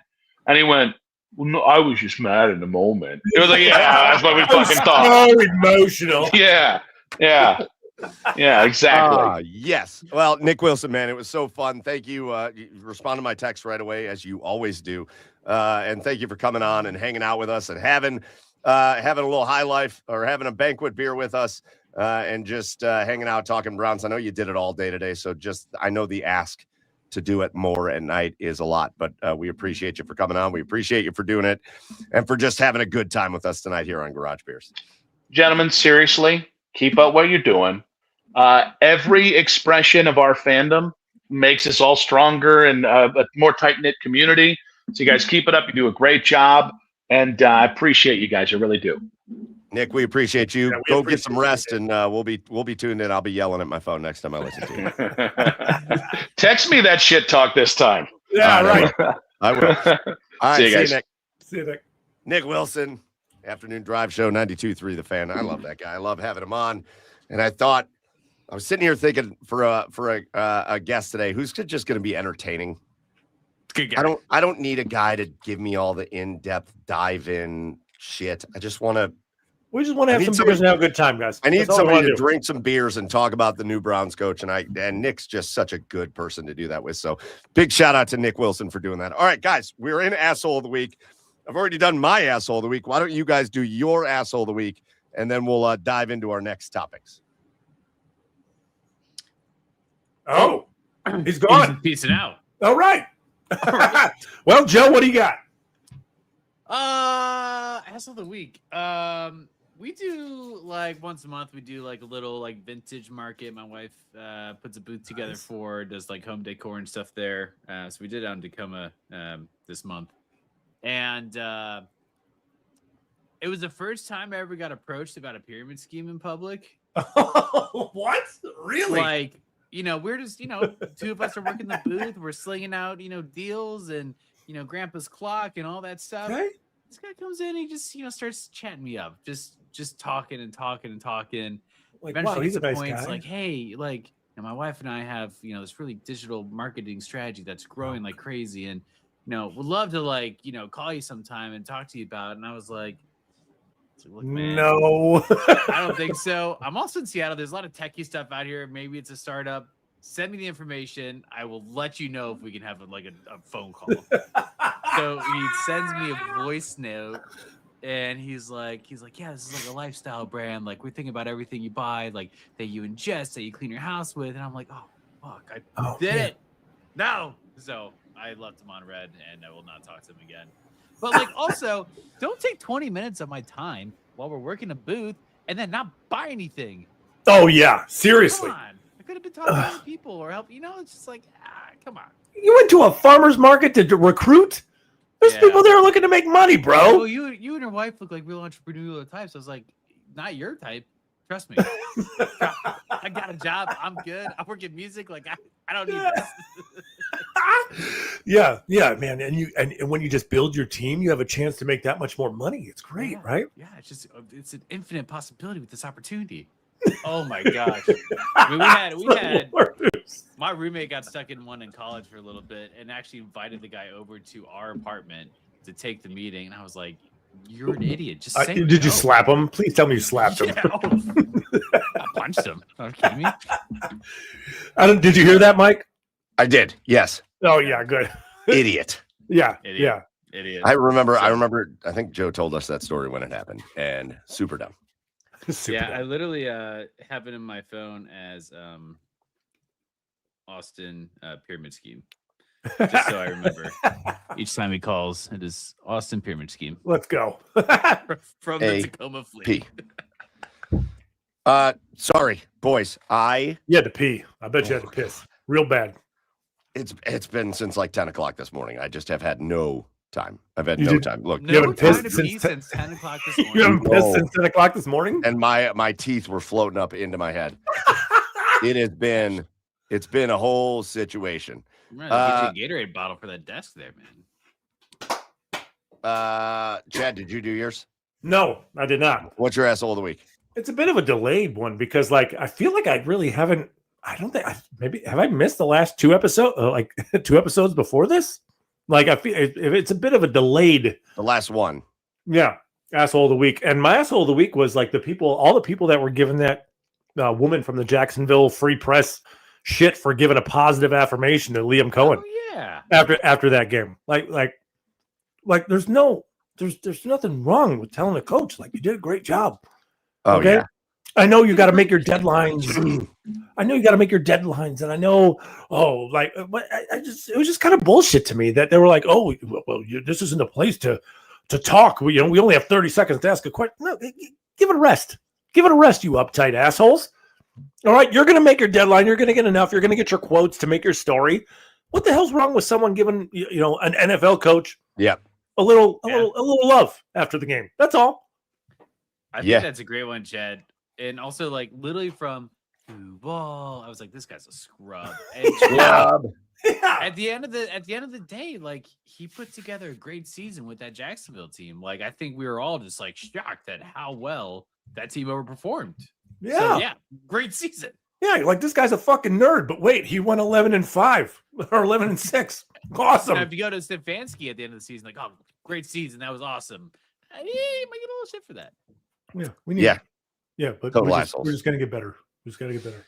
And he went, "Well, no, I was just mad in the moment." It was like, yeah, that's what we fucking thought. So emotional. Yeah, exactly. Yes. Well, Nick Wilson, man, it was so fun. Thank you. You responded to my text right away, as you always do. And thank you for coming on and hanging out with us and having a little high life or having a banquet beer with us and just hanging out, talking Browns. I know you did it all day today, so I know the ask to do it more at night is a lot, but we appreciate you for coming on. We appreciate you for doing it and for just having a good time with us tonight here on Garage Beers. Gentlemen, seriously, keep up what you're doing. Every expression of our fandom makes us all stronger and a more tight-knit community. So you guys keep it up. You do a great job, and I appreciate you guys. I really do. Nick, we appreciate you. Go get some rest, and we'll be tuned in. I'll be yelling at my phone next time I listen to you. Text me that shit talk this time. Yeah, right. I will. All right, see you guys. Nick. See you, Nick. Nick Wilson, Afternoon Drive Show, 92.3 The Fan. I love that guy. I love having him on. And I was sitting here thinking for a guest today who's just going to be entertaining. Good guy. I don't need a guy to give me all the in-depth dive-in shit. We just want to have some beers and have a good time, guys. I need somebody to drink some beers and talk about the new Browns coach. And Nick's just such a good person to do that with. So big shout out to Nick Wilson for doing that. All right, guys, we're in Asshole of the Week. I've already done my Asshole of the Week. Why don't you guys do your Asshole of the Week? And then we'll dive into our next topics. Oh, he's gone. He's peacing out. All right. Well, Joe, what do you got? Asshole of the Week. We do like once a month. We do like a little like vintage market. My wife puts a booth together does like home decor and stuff there. So we did it out in Tacoma this month, and it was the first time I ever got approached about a pyramid scheme in public. What? Really? Like, we're just, two of us are working the booth. We're slinging out, deals and, Grandpa's clock and all that stuff. Okay. This guy comes in, he just, starts chatting me up, just talking and talking and talking. Like, Eventually wow, he's a gets to nice points guy. like, hey, like, my wife and I have, this really digital marketing strategy that's growing like crazy. And, would love to like, call you sometime and talk to you about it. And I was like, look, man, no. I don't think so. I'm also in Seattle. There's a lot of techie stuff out here. Maybe it's a startup. Send me the information. I will let you know if we can have a phone call. So he sends me a voice note, and he's like, yeah, this is like a lifestyle brand. Like, we're thinking about everything you buy, like that you ingest, that you clean your house with. And I'm like, oh fuck, I did it. No. So I left him on red, and I will not talk to him again. But like, also, don't take 20 minutes of my time while we're working a booth and then not buy anything. Oh yeah, seriously. Come on. I could have been talking to other people or help. It's just like, come on. You went to a farmer's market to recruit? There's people there looking to make money, bro. Well, you and your wife look like real entrepreneurial types. I was like, not your type. Trust me. I got a job. I'm good. I work in music. Like, I don't need this. Yeah, man. And when you just build your team, you have a chance to make that much more money. It's great, right? Yeah, it's an infinite possibility with this opportunity. Oh my gosh. I mean, we had my roommate got stuck in one in college for a little bit and actually invited the guy over to our apartment to take the meeting. And I was like, you're an idiot. Just say did you slap him? Please tell me you slapped him. I punched him. Are you kidding me? Did you hear that, Mike? I did. Yes. Oh yeah, good. Idiot. Yeah. Idiot. Yeah. Idiot. I remember. I think Joe told us that story when it happened, and super dumb. I literally have it in my phone as Austin pyramid scheme. Just so I remember. Each time he calls, it is Austin pyramid scheme. Let's go. From the Tacoma fleet. Sorry, boys. You had to pee. I bet you had to piss. Real bad. It's been since like 10 o'clock this morning. I just have had no time. I've had You no did- time. Look, No haven't time pissed to pee since since 10 o'clock this You morning. haven't pissed No. since 10 o'clock this morning? and my teeth were floating up into my head. It's been a whole situation. I'm gonna get you a Gatorade bottle for that desk there, man. Chad, did you do yours? No, I did not. What's your asshole of the week? It's a bit of a delayed one because, like, I feel like I really haven't. I don't think maybe have I missed the last 2 episodes, like 2 episodes before this. Like, I feel it's a bit of a delayed. The last one. Yeah, asshole of the week, and my asshole of the week was like all the people that were given that woman from the Jacksonville Free Press shit for giving a positive affirmation to Liam Cohen Oh yeah. after that game. Like there's nothing wrong with telling a coach like you did a great job. Oh Okay? yeah. I know you got to make your deadlines. I know you got to make your deadlines, and I know. But it was just kind of bullshit to me that they were like, "Oh, well, this isn't a place to talk. We only have 30 seconds to ask a question." No, give it a rest. Give it a rest, you uptight assholes. All right, you're going to make your deadline. You're going to get enough. You're going to get your quotes to make your story. What the hell's wrong with someone giving an NFL coach a little love after the game? That's all. I think that's a great one, Chad. And also, like, literally from ball, I was like, this guy's a scrub. And at the end of the day, like, he put together a great season with that Jacksonville team. Like, I think we were all just like shocked at how well that team overperformed. Yeah. So, yeah, great season. Yeah, like, this guy's a fucking nerd. But wait, he went 11-5 or 11-6. Awesome. Now, if you go to Stefanski at the end of the season, like, oh, great season, that was awesome. He might get a little shit for that. Yeah, we need. Yeah, but we're just gonna get better. We're just gonna get better.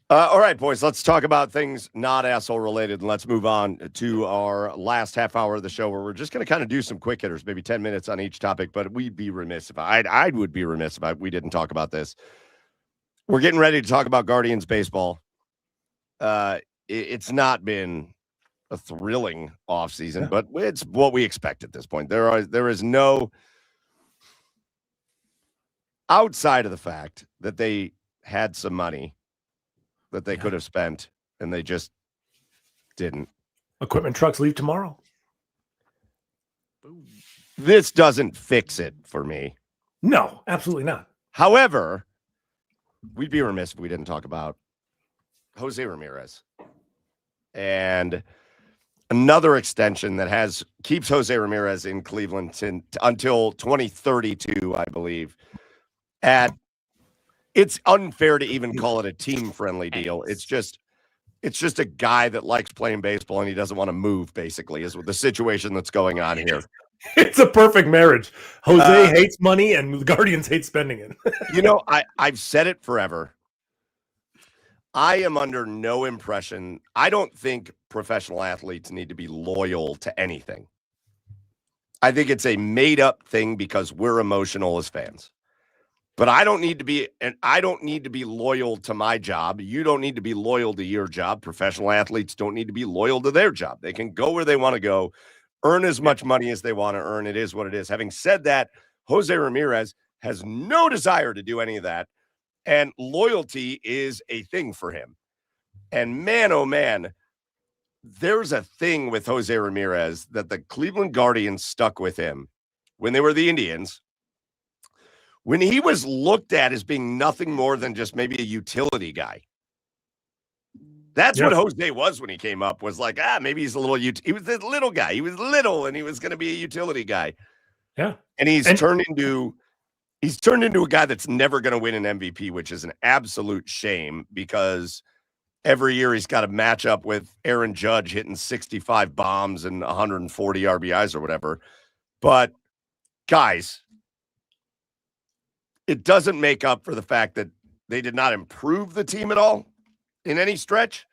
All right, boys, let's talk about things not asshole related, and let's move on to our last half hour of the show where we're just going to kind of do some quick hitters, maybe 10 minutes on each topic, but we'd be remiss if I would be remiss if we didn't talk about this. We're getting ready to talk about Guardians baseball. It's not been a thrilling offseason, but it's what we expect at this point. There is no outside of the fact that they had some money that they could have spent and they just didn't. Equipment trucks leave tomorrow. This doesn't fix it for me. No, absolutely not. However, we'd be remiss if we didn't talk about Jose Ramirez and another extension that keeps Jose Ramirez in Cleveland until 2032, I believe. It's unfair to even call it a team-friendly deal. It's just a guy that likes playing baseball and he doesn't want to move, basically, is the situation that's going on here. It's a perfect marriage. Jose hates money and the Guardians hate spending it. I've said it forever. I am under no impression. I don't think professional athletes need to be loyal to anything. I think it's a made-up thing because we're emotional as fans. But I don't need to be loyal to my job. You don't need to be loyal to your job. Professional athletes don't need to be loyal to their job. They can go where they want to go, earn as much money as they want to earn. It is what it is. Having said that, Jose Ramirez has no desire to do any of that, and loyalty is a thing for him. And man, oh man, there's a thing with Jose Ramirez that the Cleveland Guardians stuck with him when they were the Indians. When he was looked at as being nothing more than just maybe a utility guy. That's what Jose was when he came up, was like, maybe he's a little, he was a little guy. He was little and he was going to be a utility guy. Yeah. And he's turned into a guy that's never going to win an MVP, which is an absolute shame because every year he's got to match up with Aaron Judge hitting 65 bombs and 140 RBIs or whatever. But guys, it doesn't make up for the fact that they did not improve the team at all in any stretch.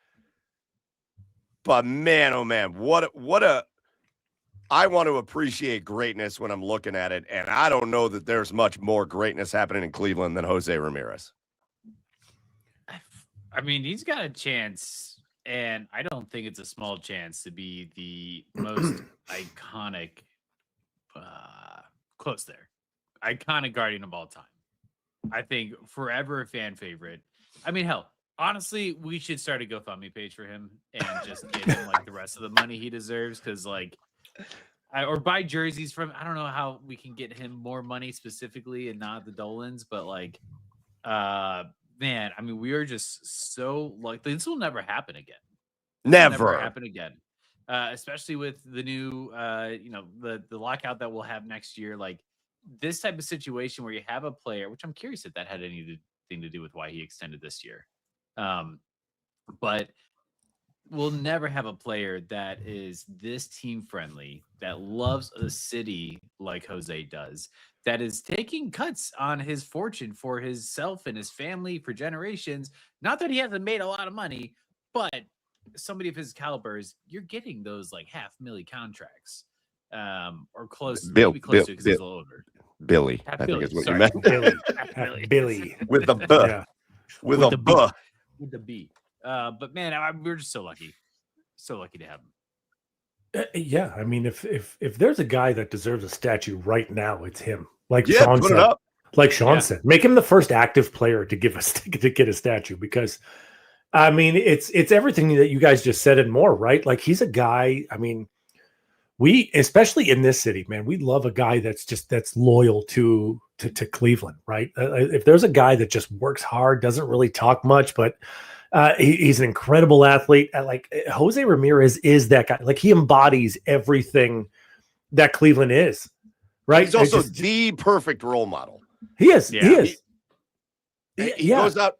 But man, oh man, I want to appreciate greatness when I'm looking at it. And I don't know that there's much more greatness happening in Cleveland than Jose Ramirez. I mean, he's got a chance, and I don't think it's a small chance to be the most iconic, close there, iconic Guardian of all time. I think forever a fan favorite. I mean, hell, honestly, we should start a GoFundMe page for him and just give him like the rest of the money he deserves. Because, like, or buy jerseys from. I don't know how we can get him more money specifically and not the Dolans, but like, man, I mean, we are just so like this will never happen again. Never happen again. Especially with the new, the lockout that we'll have next year. Like this type of situation where you have a player, which I'm curious if that had anything to do with why he extended this year. But we'll never have a player that is this team friendly, that loves a city like Jose does, that is taking cuts on his fortune for himself and his family for generations. Not that he hasn't made a lot of money, but somebody of his calibers, you're getting those like $500,000 contracts, or close, maybe close to because he's a little older. Billy, I think is what you meant. Billy with the B, with a B, with the B. But man, we're just so lucky to have him. Yeah, I mean, if there's a guy that deserves a statue right now, it's him. Like yeah, Sean put said, it up. like Sean said, make him the first active player to get a statue, because I mean, it's everything that you guys just said and more, right? Like he's a guy. I mean, we, especially in this city, man, we love a guy that's loyal to Cleveland, right? If there's a guy that just works hard, doesn't really talk much, but he's an incredible athlete. Like Jose Ramirez is that guy. Like he embodies everything that Cleveland is, right? He's also the perfect role model. He is. Yeah. He is. He goes out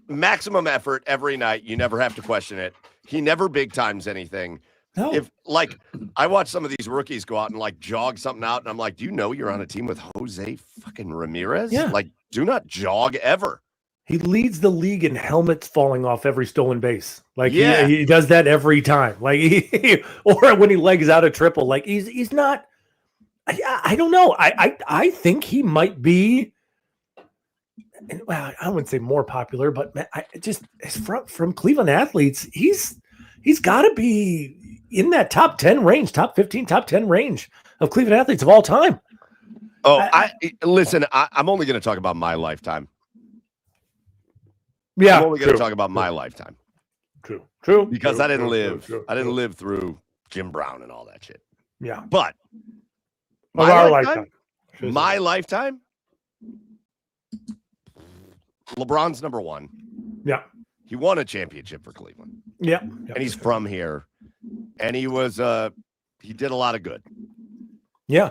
maximum effort every night. You never have to question it. He never big times anything. No. If like I watch some of these rookies go out and like jog something out, and I'm like, do you know you're on a team with Jose fucking Ramirez? Yeah. Like, do not jog ever. He leads the league in helmets falling off every stolen base. Like he does that every time. Like or when he legs out a triple. Like he's not. I don't know. I think he might be. Well, I wouldn't say more popular, but from Cleveland athletes, he's got to be in that top 10 range, top 15, top 10 range of Cleveland athletes of all time. Oh, listen. I'm only going to talk about my lifetime. Yeah, I'm only going to talk about my lifetime. True. Because I didn't live through Jim Brown and all that shit. Yeah, but my lifetime. LeBron's number one. Yeah, he won a championship for Cleveland. Yeah, and he's from here, and he did a lot of good. Yeah.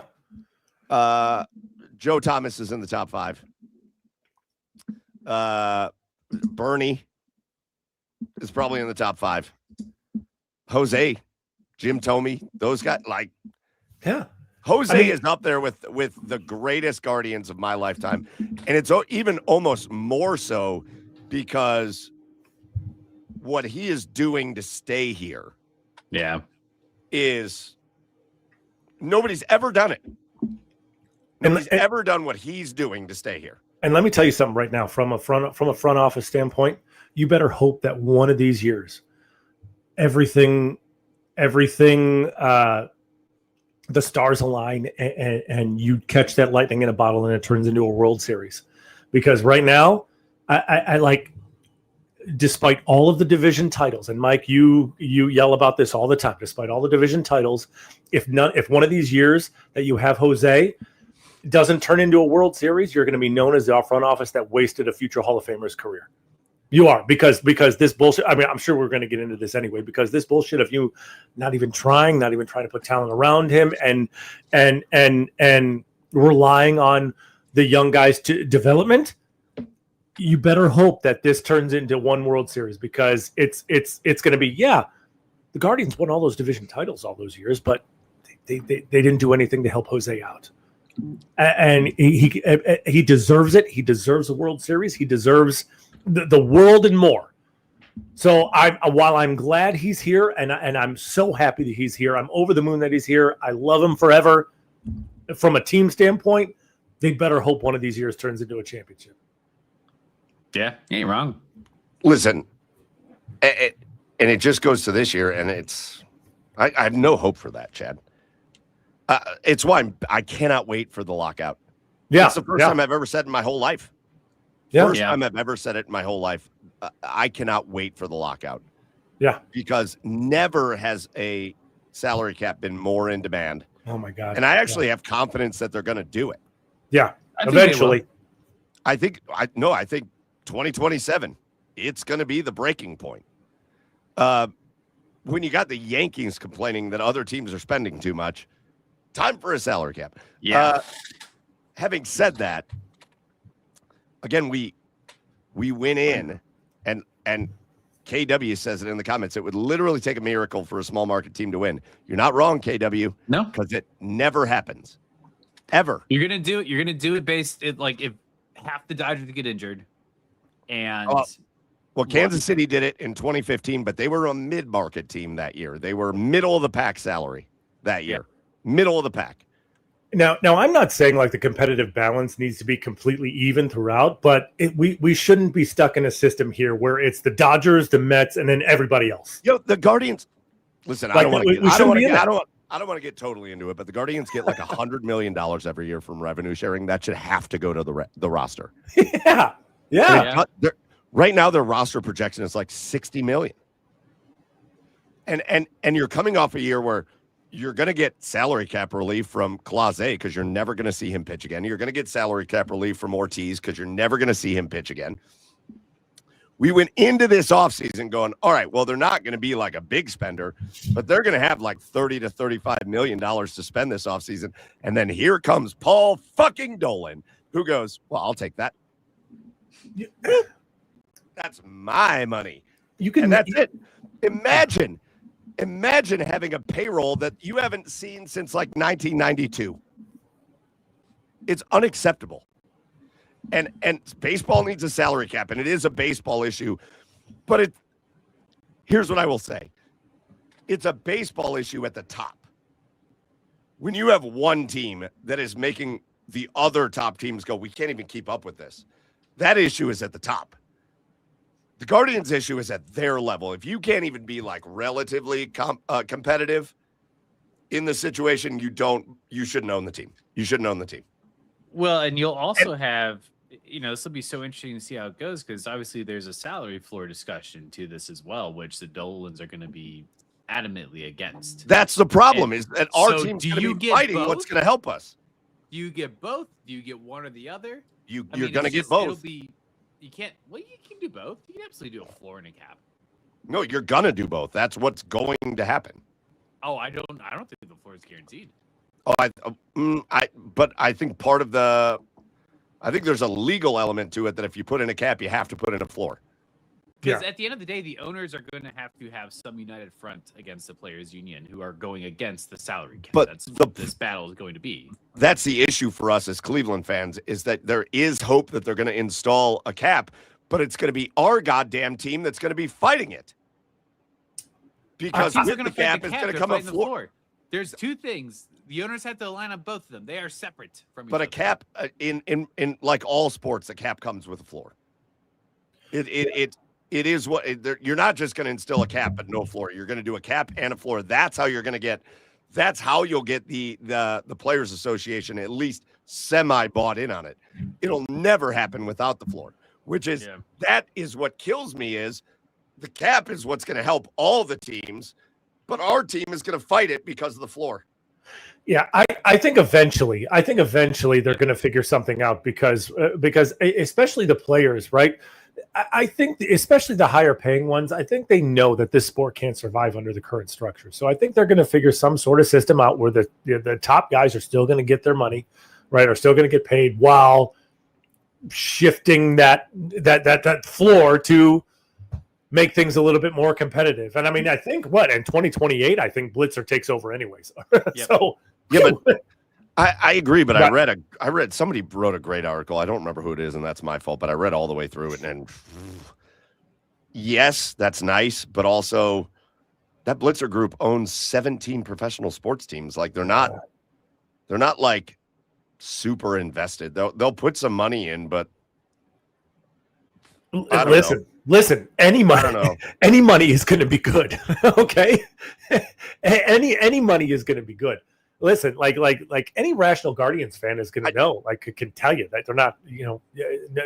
Joe Thomas is in the top 5. Bernie is probably in the top 5. Jose, Jim Thome, those guys, like, yeah. Jose is up there with the greatest Guardians of my lifetime, and it's even almost more so because what he is doing to stay here, is nobody's ever done it. Nobody's ever done what he's doing to stay here. And let me tell you something right now, from a front office standpoint, you better hope that one of these years, everything, the stars align and you catch that lightning in a bottle and it turns into a World Series. Because right now, I like, despite all of the division titles, and Mike, you yell about this all the time, despite all the division titles, if one of these years that you have Jose doesn't turn into a World Series, you're going to be known as the front office that wasted a future Hall of Famer's career. You are, because this bullshit. I mean, I'm sure we're going to get into this anyway, because this bullshit of you not even trying to put talent around him and relying on the young guys to development. You better hope that this turns into one World Series, because it's going to be, the Guardians won all those division titles all those years, but they didn't do anything to help Jose out. And he deserves it. He deserves a World Series. He deserves the world and more. So while I'm glad he's here, and I'm so happy that he's here, I'm over the moon that he's here. I love him forever. From a team standpoint, they better hope one of these years turns into a championship. Yeah, you ain't wrong. Listen, and it just goes to this year, and I have no hope for that, Chad. It's why I cannot wait for the lockout. Yeah, it's the first time I've ever said it in my whole life. First time I've ever said it in my whole life. I cannot wait for the lockout. Yeah, because never has a salary cap been more in demand. Oh my God. And I actually have confidence that they're going to do it. Yeah. I think Eventually. I think 2027, it's going to be the breaking point. When you got the Yankees complaining that other teams are spending too much, time for a salary cap. Yeah. Having said that, again, we went in and KW says it in the comments. It would literally take a miracle for a small market team to win. You're not wrong, KW. No, because it never happens, ever. You're gonna do it based it like if half the Dodgers get injured, and Well, Kansas City did it in 2015, but they were a mid-market team that year. They were middle of the pack salary that year, middle of the pack. Now, I'm not saying like the competitive balance needs to be completely even throughout, but we shouldn't be stuck in a system here where it's the Dodgers, the Mets, and then everybody else. The Guardians. Listen, I don't want to get totally into it, but the Guardians get like $100 million every year from revenue sharing. That should have to go to the roster. Yeah. Right now, their roster projection is like $60 million, and you're coming off a year where you're going to get salary cap relief from Clase because you're never going to see him pitch again. You're going to get salary cap relief from Ortiz because you're never going to see him pitch again. We went into this offseason going, all right, well, they're not going to be like a big spender, but they're going to have like $30 to $35 million to spend this offseason. And then here comes Paul fucking Dolan, who goes, well, I'll take that. That's my money. And that's it. Imagine having a payroll that you haven't seen since like 1992. It's unacceptable. And baseball needs a salary cap, and it is a baseball issue. But here's what I will say. It's a baseball issue at the top. When you have one team that is making the other top teams go, we can't even keep up with this. That issue is at the top. The Guardians' issue is at their level. If you can't even be like relatively competitive in the situation, you shouldn't own the team. You shouldn't own the team. Well, and you'll also have, this will be so interesting to see how it goes because obviously there's a salary floor discussion to this as well, which the Dolans are going to be adamantly against. That's the problem, is that our team's going to be fighting what's going to help us. Do you get both? Do you get one or the other? You're going to get both. You can't. Well, you can do both. You can absolutely do a floor and a cap. No, you're going to do both. That's what's going to happen. Oh, I don't think the floor is guaranteed. Oh, but I think I think there's a legal element to it that if you put in a cap, you have to put in a floor. Because at the end of the day, the owners are going to have some united front against the players' union who are going against the salary cap. But that's what this battle is going to be. That's the issue for us as Cleveland fans, is that there is hope that they're going to install a cap, but it's going to be our goddamn team that's going to be fighting it. Because with the cap, it's going to come a floor. There's two things. The owners have to align on both of them. They are separate from each other. But a cap, in like all sports, a cap comes with a floor. It is what you're not just going to instill a cap but no floor. You're going to do a cap and a floor. That's how you're going to get. That's how you'll get the Players Association at least semi bought in on it. It'll never happen without the floor. That is what kills me. Is the cap is what's going to help all the teams, but our team is going to fight it because of the floor. Yeah, I think eventually they're going to figure something out because especially the players, right? I think especially the higher paying ones, I think they know that this sport can't survive under the current structure. So I think they're going to figure some sort of system out where the top guys are still going to get their money, right? Are still going to get paid while shifting that floor to make things a little bit more competitive. And I mean, I think in 2028, I think Blitzer takes over anyways. Yep. So yeah, but I agree, but I read somebody wrote a great article. I don't remember who it is, and that's my fault, but I read all the way through it. And yes, that's nice, but also that Blitzer group owns 17 professional sports teams. Like they're not like super invested. They'll put some money in, but listen, any money is going to be good. Okay. any money is going to be good. Listen, like any rational Guardians fan is going to know, can tell you that they're not,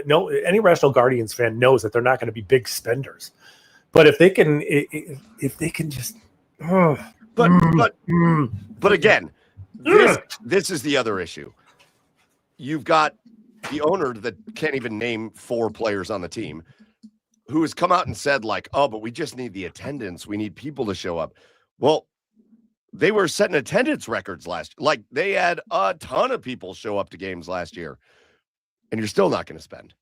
no, any rational Guardians fan knows that they're not going to be big spenders. But if they can just, But again, this is the other issue. You've got the owner that can't even name 4 players on the team, who has come out and said, like, oh, but we just need the attendance. We need people to show up. Well, they were setting attendance records last year. Like, they had a ton of people show up to games last year, and you're still not going to spend.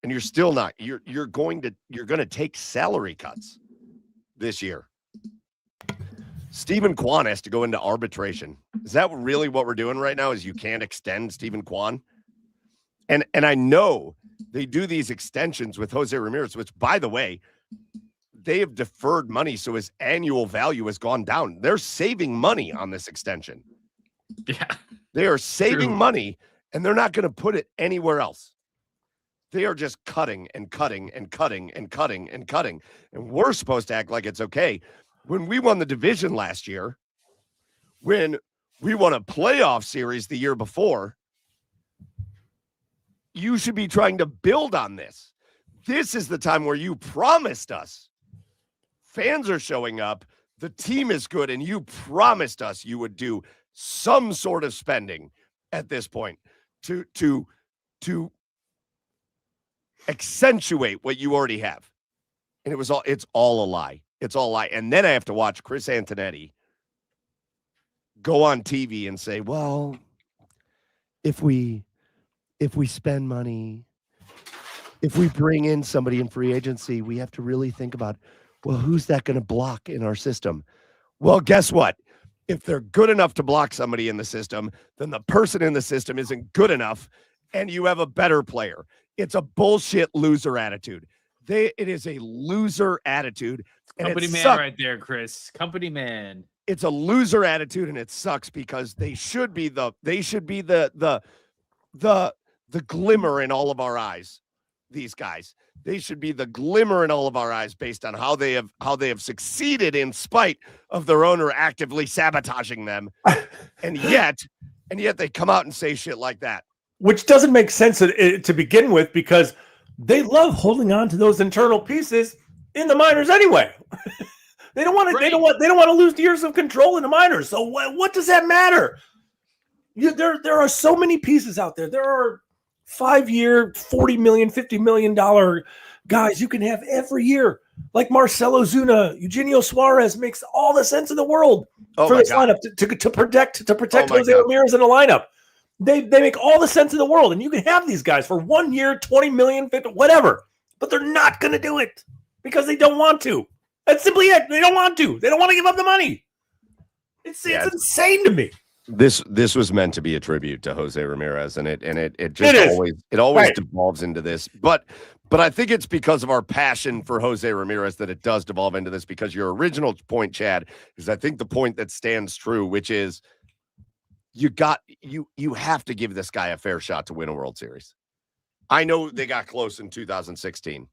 And you're still not. You're going to take salary cuts this year. Stephen Kwan has to go into arbitration. Is that really what we're doing right now? Is you can't extend Stephen Kwan? And I know they do these extensions with Jose Ramirez, which, by the way, they have deferred money, so his annual value has gone down. They're saving money on this extension. Yeah. They are saving money, and they're not going to put it anywhere else. They are just cutting and cutting and cutting and cutting and cutting. And we're supposed to act like it's okay. When we won the division last year, when we won a playoff series the year before, you should be trying to build on this. This is the time where you promised us. Fans are showing up. The team is good, and you promised us you would do some sort of spending at this point to accentuate what you already have. And it's all a lie. It's all a lie. And then I have to watch Chris Antonetti go on TV and say, well, if we spend money, if we bring in somebody in free agency, we have to really think about, well, who's that going to block in our system? Well, guess what? If they're good enough to block somebody in the system, then the person in the system isn't good enough, and you have a better player. It's a bullshit loser attitude. It is a loser attitude. And Company man right there, Chris. Company man. It's a loser attitude, and it sucks because they should be the glimmer in all of our eyes. These guys, they should be the glimmer in all of our eyes based on how they have succeeded in spite of their owner actively sabotaging them. and yet they come out and say shit like that, which doesn't make sense to begin with, because they love holding on to those internal pieces in the minors anyway. They don't want to. Right. They don't want to lose years of control in the minors. So what does that matter? There are so many pieces out there. There are 5-year, $40 million, $50 million guys you can have every year, like Marcelo Zuna, Eugenio Suarez. Makes all the sense in the world for this lineup to protect Jose Ramirez in the lineup. They make all the sense in the world, and you can have these guys for 1 year, 20 million, 50, whatever. But they're not going to do it because they don't want to. That's simply it. They don't want to. They don't want to give up the money. It's insane to me. This was meant to be a tribute to Jose Ramirez, and it just always devolves into this. But I think it's because of our passion for Jose Ramirez that it does devolve into this. Because your original point, Chad, is I think the point that stands true, which is you have to give this guy a fair shot to win a World Series. I know they got close in 2016.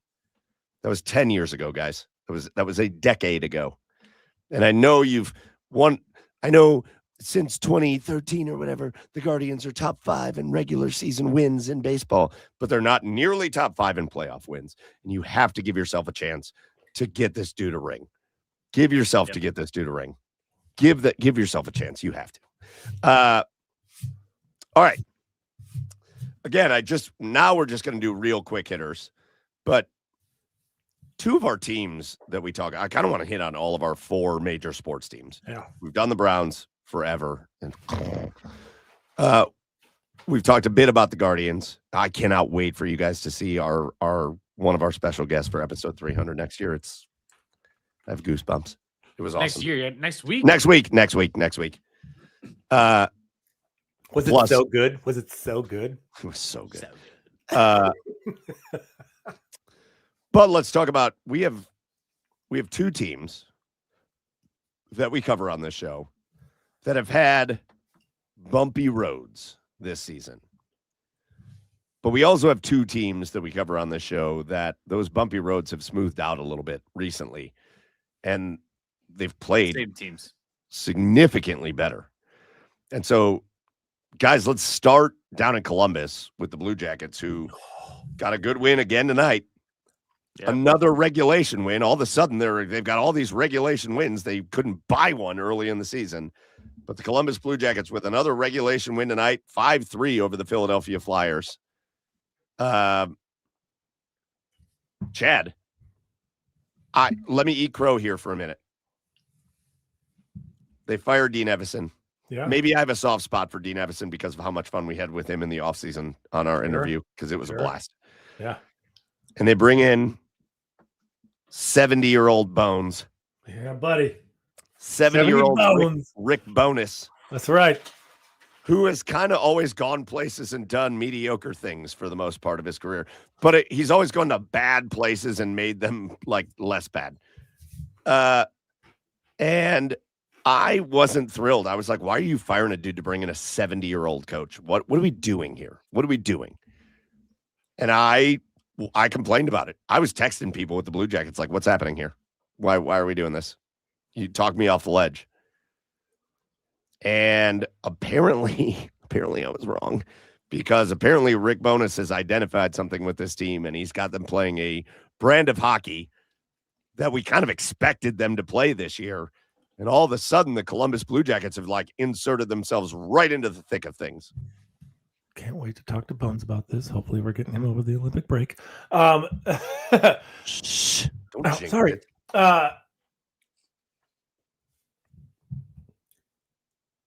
That was 10 years ago, guys. That was a decade ago. And I know you've won. I know since 2013 or whatever, the Guardians are top 5 in regular season wins in baseball, but they're not nearly top 5 in playoff wins. And you have to give yourself a chance to get this dude a ring. Give yourself to get this dude a ring. Give yourself a chance. You have to. All right. Again, we're just going to do real quick hitters, but 2 of our teams that we talk, I kind of want to hit on all of our 4 major sports teams. Yeah. We've done the Browns forever. And we've talked a bit about the Guardians. I cannot wait for you guys to see our one of our special guests for episode 300 next year. I have goosebumps. It was awesome. Next week. Next week. Was it so good? Was it so good? It was so good. But let's talk about we have 2 teams that we cover on this show that have had bumpy roads this season. But we also have 2 teams that we cover on this show that those bumpy roads have smoothed out a little bit recently, and they've played same teams significantly better. And so, guys, let's start down in Columbus with the Blue Jackets, who got a good win again tonight Yep. Another regulation win. All of a sudden, they've got all these regulation wins. They couldn't buy one early in the season. But the Columbus Blue Jackets with another regulation win tonight, 5-3 over the Philadelphia Flyers. Chad, let me eat crow here for a minute. They fired Dean Evison. Yeah. Maybe I have a soft spot for Dean Evison because of how much fun we had with him in the offseason on our interview, because it was a blast. Yeah. And they bring in 70-year-old Bones. Yeah, buddy. 70-year-old Rick Bowness. That's right. Who has kind of always gone places and done mediocre things for the most part of his career. But he's always gone to bad places and made them like less bad. And I wasn't thrilled. I was like, why are you firing a dude to bring in a 70-year-old coach? What are we doing here? What are we doing? And I complained about it. I was texting people with the Blue Jackets like, what's happening here? Why are we doing this? You talked me off the ledge. And apparently I was wrong, because apparently Rick Bowness has identified something with this team, and he's got them playing a brand of hockey that we kind of expected them to play this year. And all of a sudden, the Columbus Blue Jackets have like inserted themselves right into the thick of things. Can't wait to talk to Bones about this. Hopefully we're getting him over the Olympic break. Shh. Sorry.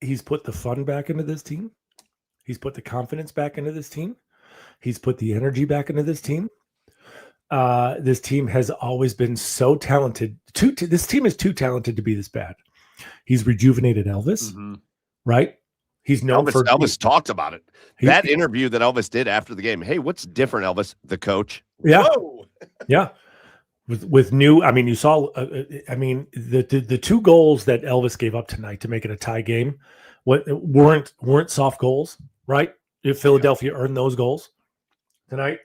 He's put the fun back into this team. He's put the confidence back into this team. He's put the energy back into this team. This team has always been so talented. This team is too talented to be this bad. He's rejuvenated Elvis, right? He's known for Elvis talked about it. That interview that Elvis did after the game. Hey, what's different, Elvis? The coach. Yeah. Whoa. Yeah. With new, I mean, you saw, the two goals that Elvis gave up tonight to make it a tie game weren't soft goals, right? If Philadelphia earned those goals tonight.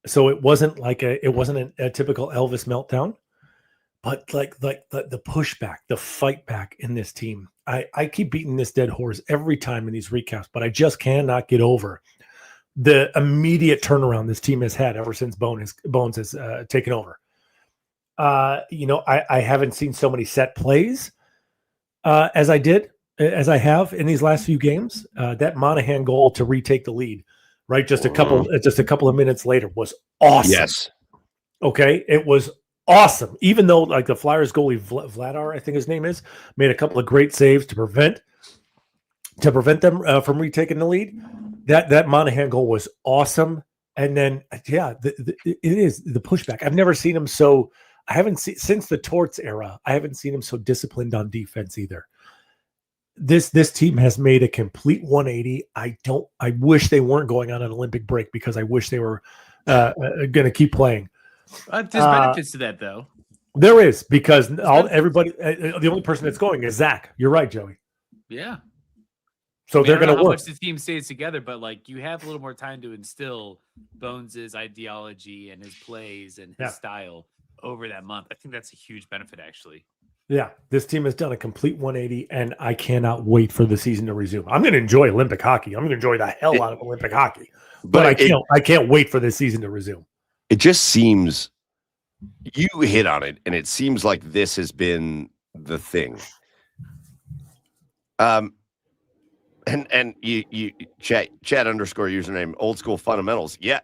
So it wasn't a typical Elvis meltdown, but like the pushback, the fight back in this team. I keep beating this dead horse every time in these recaps, but I just cannot get over the immediate turnaround this team has had ever since Bones has taken over. I haven't seen so many set plays as I have in these last few games. That Monahan goal to retake the lead, right? Just a couple of minutes later was awesome. Yes. Okay. It was awesome. Even though like the Flyers goalie Vladar, I think his name is, made a couple of great saves to prevent them from retaking the lead. That Monahan goal was awesome. And then, it is the pushback. I've never seen him so. I haven't seen since the Torts era. I haven't seen him so disciplined on defense either. This team has made a complete 180. I wish they weren't going on an Olympic break, because I wish they were going to keep playing. There's benefits to that, though. There is, because everybody. The only person that's going is Zach. You're right, Joey. Yeah. So they're going to work. How much the team stays together, but like you have a little more time to instill Bones's ideology and his plays and his style over that month. I think that's a huge benefit, actually. Yeah, this team has done a complete 180, and I cannot wait for the season to resume. I'm going to enjoy Olympic hockey. I'm going to enjoy the hell out of Olympic hockey, but I can't wait for this season to resume. It just seems you hit on it, and it seems like this has been the thing. And you chat underscore username old school fundamentals. Yeah.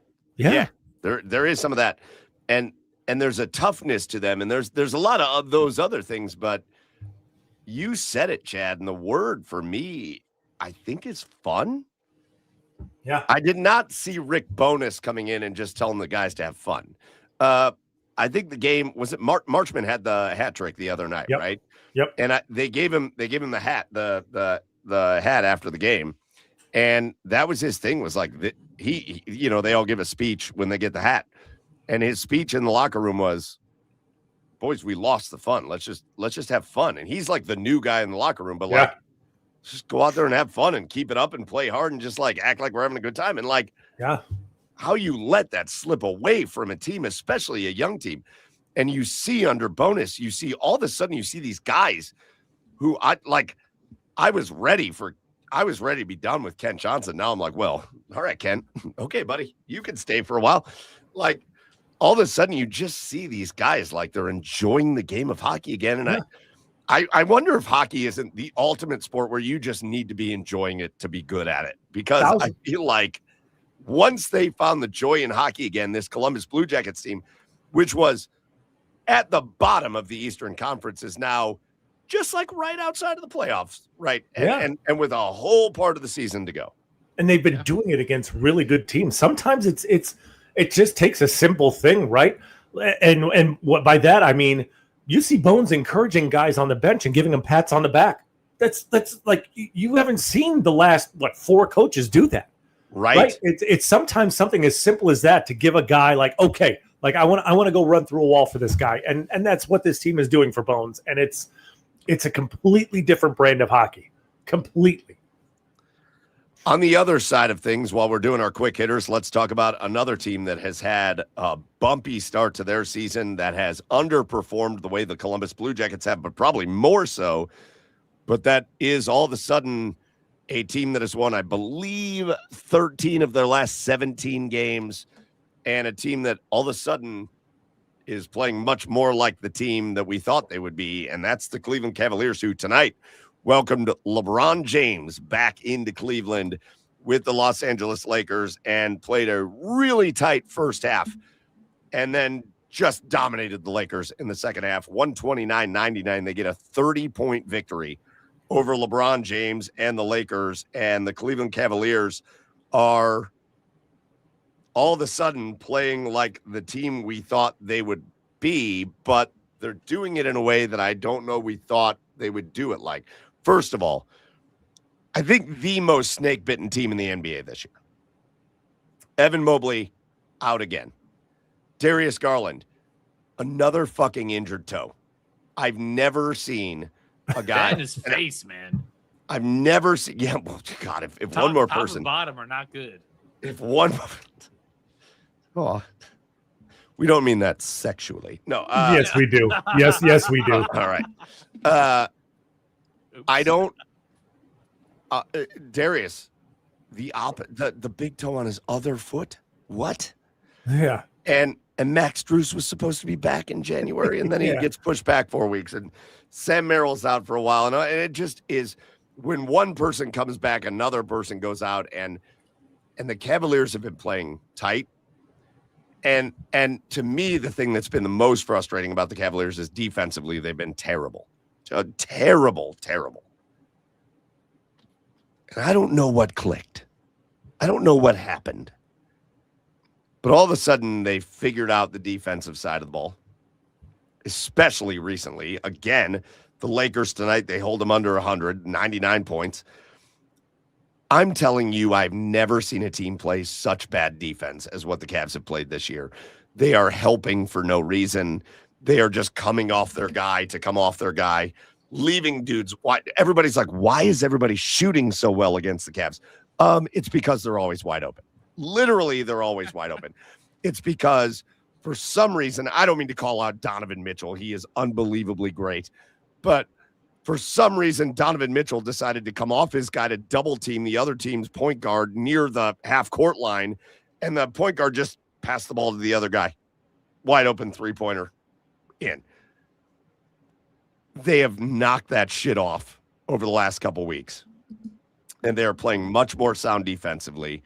There is some of that, and there's a toughness to them, and there's a lot of those other things, but you said it, Chad, and the word for me, I think, is fun. Yeah. I did not see Rick Bowness coming in and just telling the guys to have fun. I think the game was it Marchman had the hat trick the other night, right? Yep. And they gave him the hat, the hat after the game, and that was his thing. Was like he they all give a speech when they get the hat. And his speech in the locker room was, boys, we lost the fun. Let's just have fun. And he's like the new guy in the locker room, but like, just go out there and have fun and keep it up and play hard and just like act like we're having a good time. And like, how you let that slip away from a team, especially a young team. And you see under Bowness, you see all of a sudden you see these guys who I was ready to be done with Ken Johnson. Now I'm like, well, all right, Ken. Okay, buddy, you can stay for a while. Like, all of a sudden you just see these guys like they're enjoying the game of hockey again. And I wonder if hockey isn't the ultimate sport where you just need to be enjoying it to be good at it, because I feel like once they found the joy in hockey again, this Columbus Blue Jackets team, which was at the bottom of the Eastern Conference, is now just like right outside of the playoffs, right? And with a whole part of the season to go. And they've been doing it against really good teams. Sometimes it just takes a simple thing, right? And what by that I mean, you see Bones encouraging guys on the bench and giving them pats on the back. That's like you haven't seen the last 4 coaches do that, right? It's sometimes something as simple as that to give a guy like, okay, like I want to go run through a wall for this guy, and that's what this team is doing for Bones, and it's a completely different brand of hockey, completely. On the other side of things, while we're doing our quick hitters, let's talk about another team that has had a bumpy start to their season, that has underperformed the way the Columbus Blue Jackets have, but probably more so. But that is all of a sudden a team that has won, I believe, 13 of their last 17 games, and a team that all of a sudden is playing much more like the team that we thought they would be, and that's the Cleveland Cavaliers, who tonight welcomed LeBron James back into Cleveland with the Los Angeles Lakers and played a really tight first half, and then just dominated the Lakers in the second half. 129-99. They get a 30-point victory over LeBron James and the Lakers, and the Cleveland Cavaliers are all of a sudden playing like the team we thought they would be, but they're doing it in a way that I don't know we thought they would do it like. First of all, I think the most snake-bitten team in the NBA this year. Evan Mobley out again. Darius Garland, another fucking injured toe. I've never seen a guy in his face, man. I've never seen. Yeah, well, God, if one more person, top and bottom are not good. If one, oh, we don't mean that sexually. No. Yes, we do. Yes, we do. All right. I don't. Darius, the big toe on his other foot. What? Yeah. And Max Strus was supposed to be back in January, and then he gets pushed back 4 weeks, and Sam Merrill's out for a while, and it just is when one person comes back, another person goes out, and the Cavaliers have been playing tight. And to me, the thing that's been the most frustrating about the Cavaliers is defensively, they've been terrible. Terrible. And I don't know what clicked. I don't know what happened. But all of a sudden, they figured out the defensive side of the ball, especially recently. Again, the Lakers tonight, they hold them under 100, 99 points. I'm telling you, I've never seen a team play such bad defense as what the Cavs have played this year. They are helping for no reason. They are just coming off their guy to come off their guy, leaving dudes. Everybody's like, why is everybody shooting so well against the Cavs? It's because they're always wide open. Literally, they're always wide open. It's because for some reason, I don't mean to call out Donovan Mitchell. He is unbelievably great. But for some reason, Donovan Mitchell decided to come off his guy to double team the other team's point guard near the half court line. And the point guard just passed the ball to the other guy. Wide open three-pointer in. They have knocked that shit off over the last couple weeks. And they are playing much more sound defensively.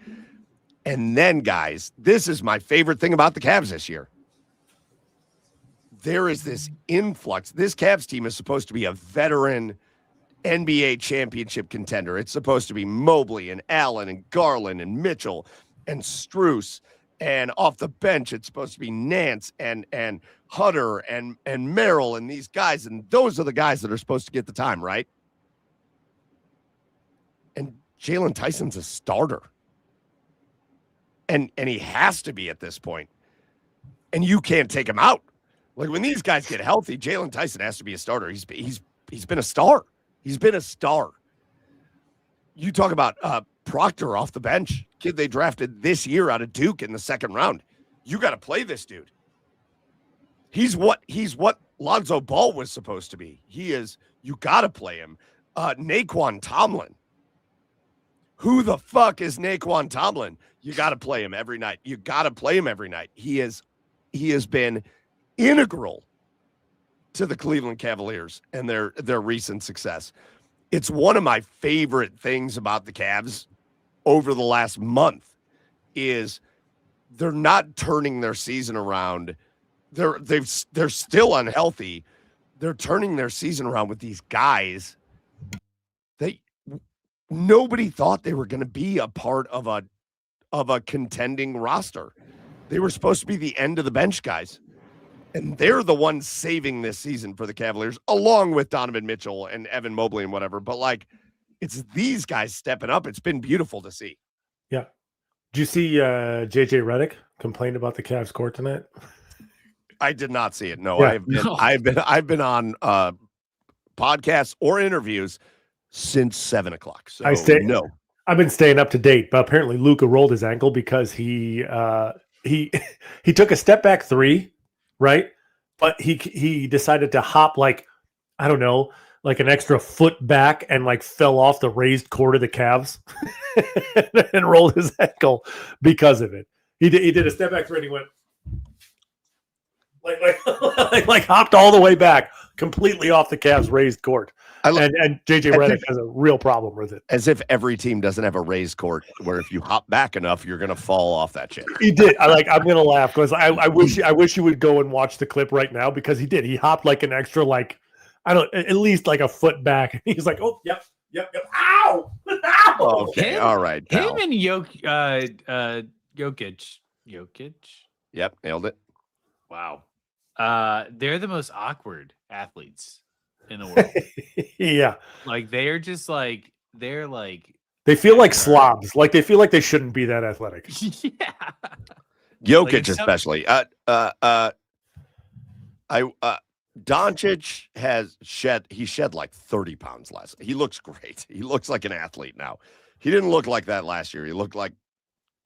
And then, guys, this is my favorite thing about the Cavs this year. There is this influx. This Cavs team is supposed to be a veteran NBA championship contender. It's supposed to be Mobley and Allen and Garland and Mitchell and Strus. And off the bench, it's supposed to be Nance and Hutter and Merrill and these guys. And those are the guys that are supposed to get the time, right? And Jalen Tyson's a starter. And he has to be at this point. And you can't take him out. Like when these guys get healthy, Jalen Tyson has to be a starter. He's been a star. He's been a star. You talk about Proctor off the bench, kid they drafted this year out of Duke in the second round. You got to play this dude. He's what Lonzo Ball was supposed to be. He is. You got to play him. Naquan Tomlin. Who the fuck is Naquan Tomlin? You got to play him every night. You got to play him every night. He is he has been integral to the Cleveland Cavaliers and their recent success. It's one of my favorite things about the Cavs over the last month is they're not turning their season around. They're still unhealthy. They're turning their season around with these guys that nobody thought they were going to be a part of a contending roster. They were supposed to be the end of the bench guys. And they're the ones saving this season for the Cavaliers, along with Donovan Mitchell and Evan Mobley and whatever. But, like, it's these guys stepping up. It's been beautiful to see. Yeah. Did you see JJ Redick complain about the Cavs court tonight? I did not see it. No, Yeah. I've been on podcasts or interviews since 7 o'clock. So no. I've been staying up to date, but apparently Luka rolled his ankle because he took a step back three, right? But he decided to hop like, I don't know, like an extra foot back and like fell off the raised court of the Cavs and rolled his ankle because of it. He did a step back three and he went like hopped all the way back completely off the Cavs raised court. And JJ Redick has a real problem with it. As if every team doesn't have a raised court where if you hop back enough, you're going to fall off that shit. He did. I'm going to laugh because I wish you would go and watch the clip right now because he did. He hopped like an extra, like, I don't, at least like a foot back. He's like, oh, yep. Ow! Ow! Okay. All right. Him and Jokic. Yep. Nailed it. Wow. They're the most awkward athletes in the world. Yeah. Like they're just like they feel like slobs. Like they feel like they shouldn't be that athletic. Yeah. Jokic like especially. Doncic shed like 30 pounds last. He looks great. He looks like an athlete now. He didn't look like that last year. He looked like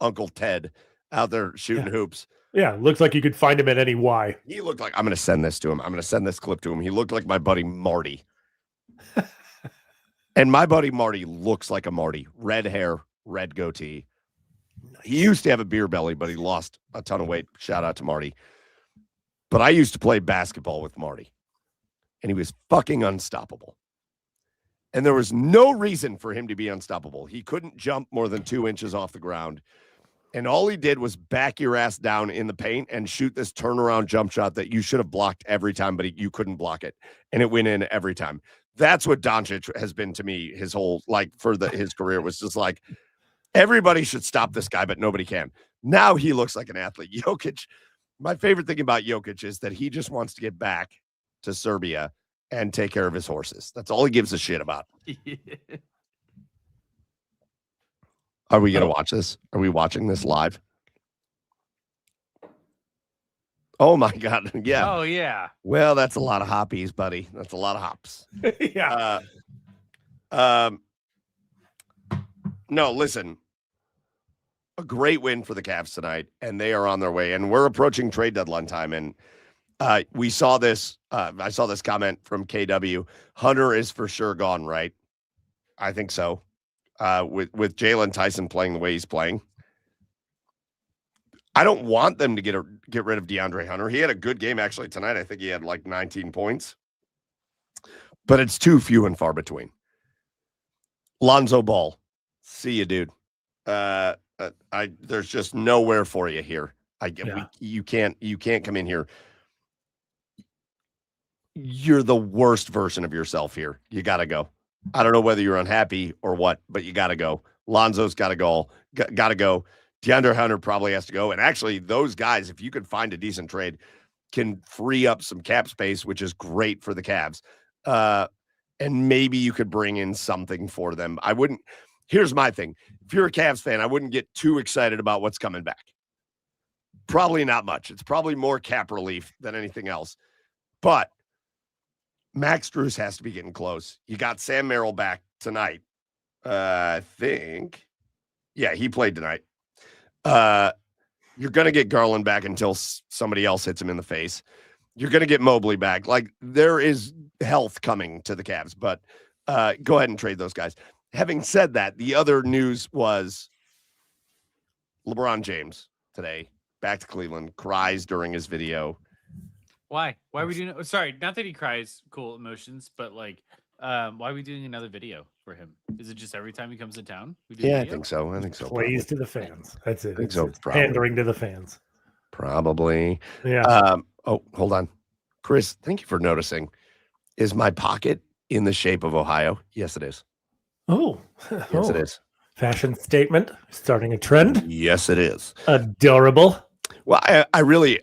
Uncle Ted out there shooting hoops. Yeah, looks like you could find him at any Y. He looked like, I'm going to send this to him. I'm going to send this clip to him. He looked like my buddy Marty. And my buddy Marty looks like a Marty. Red hair, red goatee. He used to have a beer belly, but he lost a ton of weight. Shout out to Marty. But I used to play basketball with Marty. And he was fucking unstoppable. And there was no reason for him to be unstoppable. He couldn't jump more than 2 inches off the ground. And all he did was back your ass down in the paint and shoot this turnaround jump shot that you should have blocked every time, but you couldn't block it. And it went in every time. That's what Doncic has been to me his whole, like, his career. It was just like, everybody should stop this guy, but nobody can. Now he looks like an athlete. Jokic, my favorite thing about Jokic is that he just wants to get back to Serbia and take care of his horses. That's all he gives a shit about. Are we going to watch this? Are we watching this live? Oh, my God. Yeah. Oh, yeah. Well, that's a lot of hoppies, buddy. That's a lot of hops. Yeah. No, listen. A great win for the Cavs tonight, and they are on their way. And we're approaching trade deadline time. And we saw this. I saw this comment from KW. Hunter is for sure gone, right? I think so. With Jalen Tyson playing the way he's playing. I don't want them to get rid of DeAndre Hunter. He had a good game actually tonight. I think he had like 19 points. But it's too few and far between. Lonzo Ball. See you, dude. There's just nowhere for you here. You can't come in here. You're the worst version of yourself here. You got to go. I don't know whether you're unhappy or what, but you got to go. Lonzo's got to go. Got to go. DeAndre Hunter probably has to go. And actually, those guys, if you could find a decent trade, can free up some cap space, which is great for the Cavs. And maybe you could bring in something for them. I wouldn't. Here's my thing. If you're a Cavs fan, I wouldn't get too excited about what's coming back. Probably not much. It's probably more cap relief than anything else. But Max Strus has to be getting close. You got Sam Merrill back tonight. I think. Yeah, he played tonight. You're going to get Garland back until somebody else hits him in the face. You're going to get Mobley back. Like, there is health coming to the Cavs, but go ahead and trade those guys. Having said that, the other news was LeBron James today back to Cleveland, cries during his video. Why? Why are we doing? Sorry, not that he cries. Cool emotions, but like, why are we doing another video for him? Is it just every time he comes to town? We do a Yeah, I video? think so. I think so. Plays to the fans. That's it. I think It's, so, it's probably. pandering to the fans. Probably. Yeah. Oh, hold on. Chris, thank you for noticing. Is my pocket in the shape of Ohio? Yes, it is. Oh. Yes, it is. Fashion statement. Starting a trend. Yes, it is. Adorable. Well, I really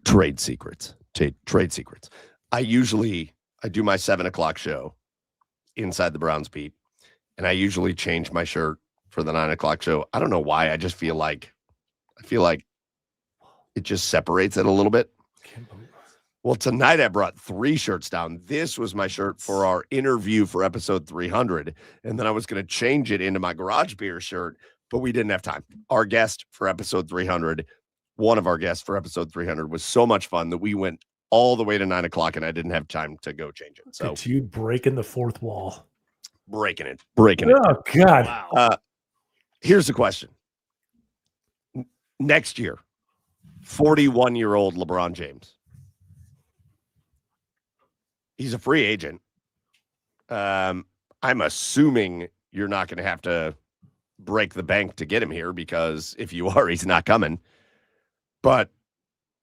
trade secrets. Trade secrets. I do my 7:00 show inside the Browns beat, and I usually change my shirt for the 9:00 show. I don't know why. I feel like it just separates it a little bit. Well, tonight I brought 3 shirts down. This was my shirt for our interview for episode 300. And then I was going to change it into my Garage Beer shirt, but we didn't have time. Our guest for episode 300, one of our guests for episode 300 was so much fun that we went all the way to 9:00 and I didn't have time to go change it. So it's you breaking the fourth wall. Breaking it. Oh, God. Wow. Here's the question. Next year, 41-year-old LeBron James. He's a free agent. I'm assuming you're not going to have to break the bank to get him here because if you are, he's not coming. But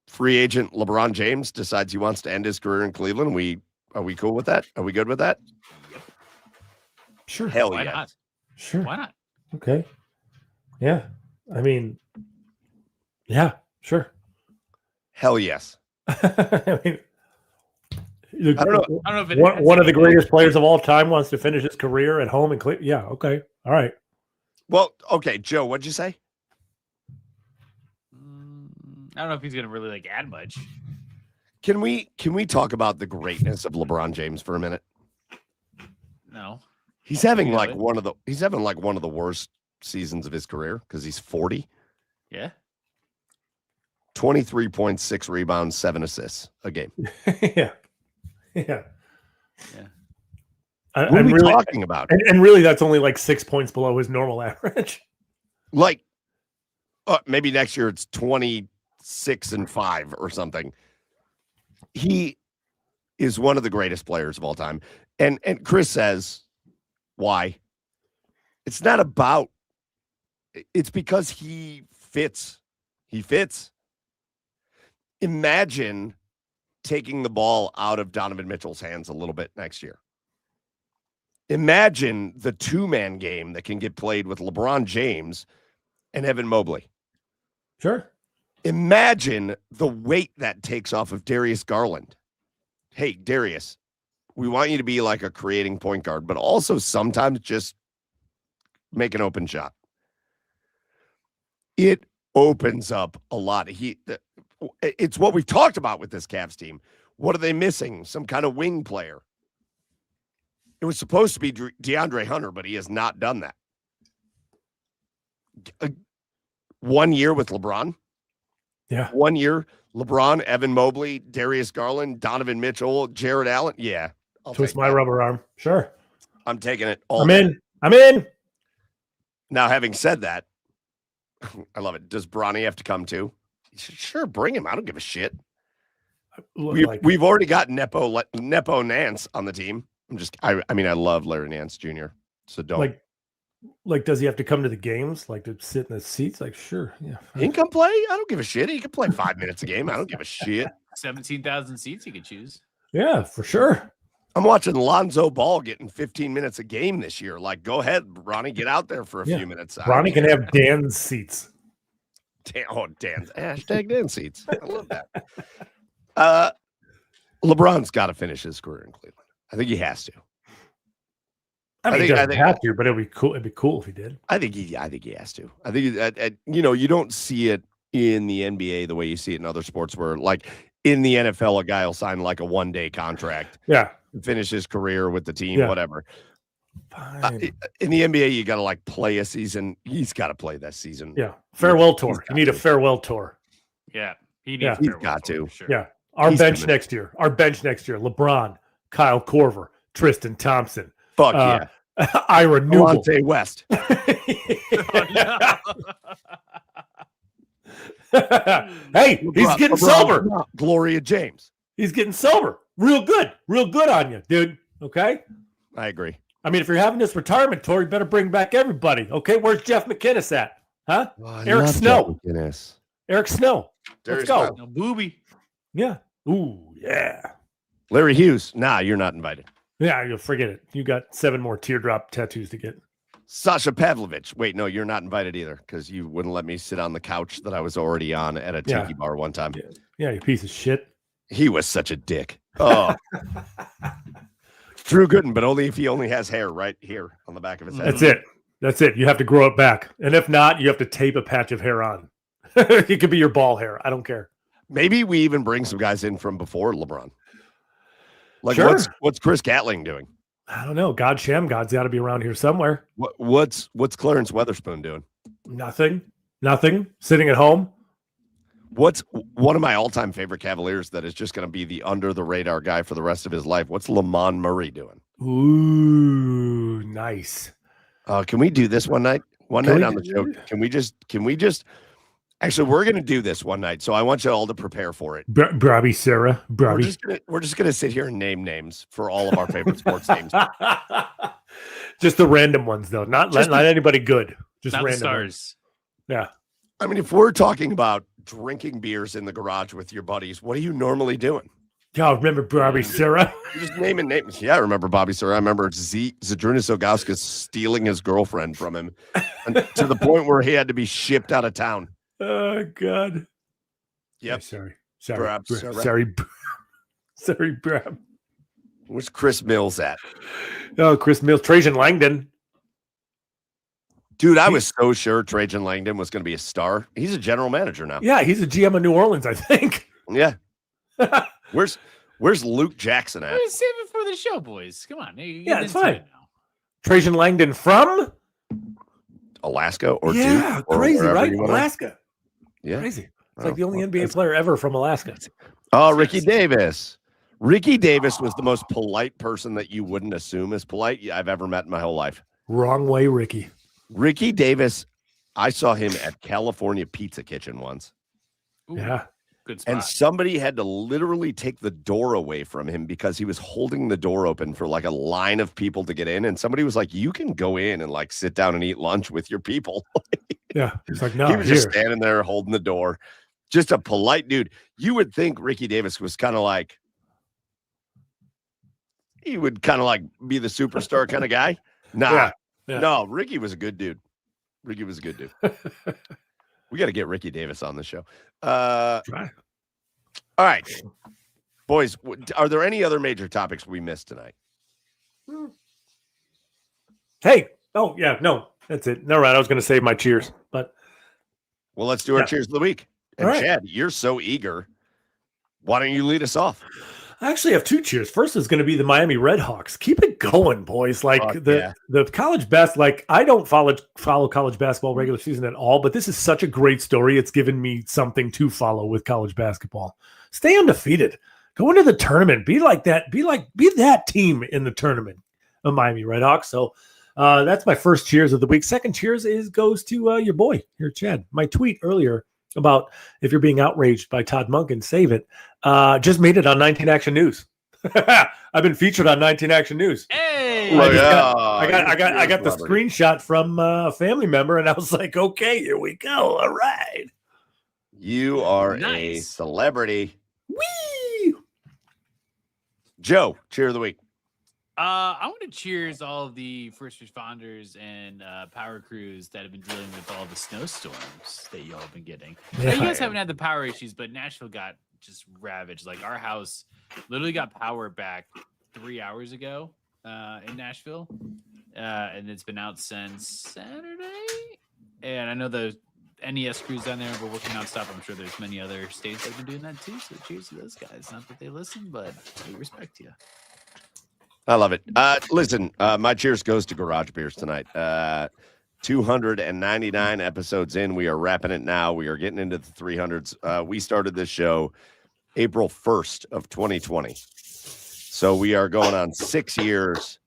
free agent LeBron James decides he wants to end his career in Cleveland. Are we cool with that? Are we good with that? Sure. Hell Why yeah. not? Sure. Why not? Okay. Yeah. I mean, yeah, sure. Hell yes. I mean, I don't know. I don't know if it one of the greatest players of all time wants to finish his career at home in Cleveland. Yeah. Okay. All right. Well, okay, Joe, what'd you say? I don't know if he's gonna really like add much. Can we talk about the greatness of LeBron James for a minute? No. He's having Yeah, like but- one of the worst seasons of his career because he's 40. Yeah. 23 points, 6 rebounds, 7 assists a game. Yeah. Yeah. Yeah. What are we talking about? And really, that's only like 6 points below his normal average. Like, maybe next year it's 26 and 5 or something. He is one of the greatest players of all time. And Chris says, why? It's not about, it's because he fits. He fits. Imagine taking the ball out of Donovan Mitchell's hands a little bit next year. Imagine the 2-man game that can get played with LeBron James and Evan Mobley. Sure. Imagine the weight that takes off of Darius Garland. Hey, Darius, we want you to be like a creating point guard, but also sometimes just make an open shot. It opens up a lot. It's what we've talked about with this Cavs team. What are they missing? Some kind of wing player. It was supposed to be DeAndre Hunter, but he has not done that. 1 year with LeBron. Yeah. 1 year, LeBron, Evan Mobley, Darius Garland, Donovan Mitchell, Jared Allen. Yeah. Twist my rubber arm. Sure. I'm taking it all. I'm in. Now, having said that, I love it. Does Bronny have to come too? Sure, bring him. I don't give a shit. We've already got Nepo Nance on the team. I mean, I love Larry Nance Jr. So don't like, does he have to come to the games? Like to sit in the seats? Like, sure. Yeah. He can come play. I don't give a shit. He can play 5 minutes a game. I don't give a shit. 17,000 seats you could choose. Yeah, for sure. I'm watching Lonzo Ball getting 15 minutes a game this year. Like, go ahead, Ronnie, get out there for a few minutes. Ronnie can have Dan's seats. Dan's hashtag Dan seats. I love that. LeBron's got to finish his career in Cleveland. I think he has to. I mean, he doesn't have to, but it'd be cool. It'd be cool if he did. I think he has to. I think you don't see it in the NBA the way you see it in other sports, where like in the NFL, a guy will sign like a 1-day contract. Yeah, finish his career with the team, whatever. In the NBA, you got to like play a season. He's got to play that season. Yeah, farewell tour. You need a farewell tour. Yeah, he's got to. Sure. Yeah, our bench next year. LeBron, Kyle Korver, Tristan Thompson. Fuck yeah. Ira Newell. Delonte West. Oh, no. Hey, he's getting sober. Gloria James. He's getting sober. Real good on you, dude. Okay. I agree. I mean, if you're having this retirement tour, you better bring back everybody. Okay, where's Jeff McInnes at? Huh? Eric Snow. Eric Snow. Let's go. No booby. Yeah. Ooh, yeah. Larry Hughes. Nah, you're not invited. Yeah, you'll forget it. You got 7 more teardrop tattoos to get. Sasha Pavlovich. Wait, no, you're not invited either because you wouldn't let me sit on the couch that I was already on at a tiki bar one time. Yeah, you piece of shit. He was such a dick. Oh. Drew Gooden, but only if he only has hair right here on the back of his head. That's it. You have to grow it back. And if not, you have to tape a patch of hair on. It could be your ball hair. I don't care. Maybe we even bring some guys in from before LeBron. Like, sure. What's Chris Gatling doing? I don't know. God Shamgod's got to be around here somewhere. What's Clarence Weatherspoon doing? Nothing. Sitting at home. What's one of my all-time favorite Cavaliers that is just going to be the under-the-radar guy for the rest of his life? What's Lamont Murray doing? Ooh, nice. Can we do this one night? One night on the show. Can we just? Actually, we're going to do this one night, so I want you all to prepare for it. Brabby Sarah. Brabby. We're just going to sit here and name names for all of our favorite sports teams. Just the random ones, though. Not anybody good. Just not random stars. Ones. Yeah. I mean, if we're talking about drinking beers in the garage with your buddies, what are you normally doing? Y'all remember Bobby Sarah? You're just naming names. Yeah, I remember Bobby Sarah. I remember Zadrunas Ilgauskas stealing his girlfriend from him to the point where he had to be shipped out of town. Oh, God. Yep. Sorry, Brab. Where's Chris Mills at? Oh, Chris Mills. Trajan Langdon. Dude, I was so sure Trajan Langdon was going to be a star. He's a general manager now. Yeah, he's a GM of New Orleans, I think. Yeah. Where's Luke Jackson at? Save it for the show, boys. Come on. Yeah, it's fine. Trajan Langdon from Alaska or Duke, or crazy, right? Alaska. Yeah, crazy. It's like the only NBA player ever from Alaska. Oh, Ricky Davis. Ricky Davis was the most polite person that you wouldn't assume is polite I've ever met in my whole life. Wrong way, Ricky. Ricky Davis, I saw him at California Pizza Kitchen once. Ooh, yeah. Good spot. And somebody had to literally take the door away from him because he was holding the door open for like a line of people to get in. And somebody was like, you can go in and like sit down and eat lunch with your people. Yeah. He's like, no, he was just standing there holding the door. Just a polite dude. You would think Ricky Davis was kind of like, he would kind of like be the superstar kind of guy. Nah. Yeah. No, Ricky was a good dude. We got to get Ricky Davis on the show. All right, boys, are there any other major topics we missed tonight? Hey, oh yeah, no, that's it. No, right. I was going to save my cheers, but well, let's do our cheers of the week. And Chad, you're so eager. Why don't you lead us off? I actually have 2 cheers. First is going to be the Miami Redhawks. Keep it going, boys. Like the college best. Like I don't follow college basketball regular season at all, but this is such a great story. It's given me something to follow with college basketball. Stay undefeated. Go into the tournament. Be like that. Be that team in the tournament of Miami Redhawks. So that's my first cheers of the week. Second cheers goes to your boy here, Chad. My tweet earlier about if you're being outraged by Todd Monken, save it. Just made it on 19 Action News. I've been featured on 19 Action News. Hey, I got the screenshot from a family member, and I was like, okay, here we go. All right. You are a celebrity. Whee! Joe, cheer of the week. I want to cheers all of the first responders and power crews that have been dealing with all the snowstorms that y'all have been getting. Yeah. You guys haven't had the power issues, but Nashville got just ravaged. Like our house literally got power back 3 hours ago in Nashville, and it's been out since Saturday. And I know the NES crews down there were working nonstop. I'm sure there's many other states that have been doing that too. So cheers to those guys. Not that they listen, but we respect you. I love it. Listen, my cheers goes to Garage Beers tonight. 299 episodes in. We are wrapping it now. We are getting into the 300s. We started this show April 1st of 2020. So we are going on 6 years.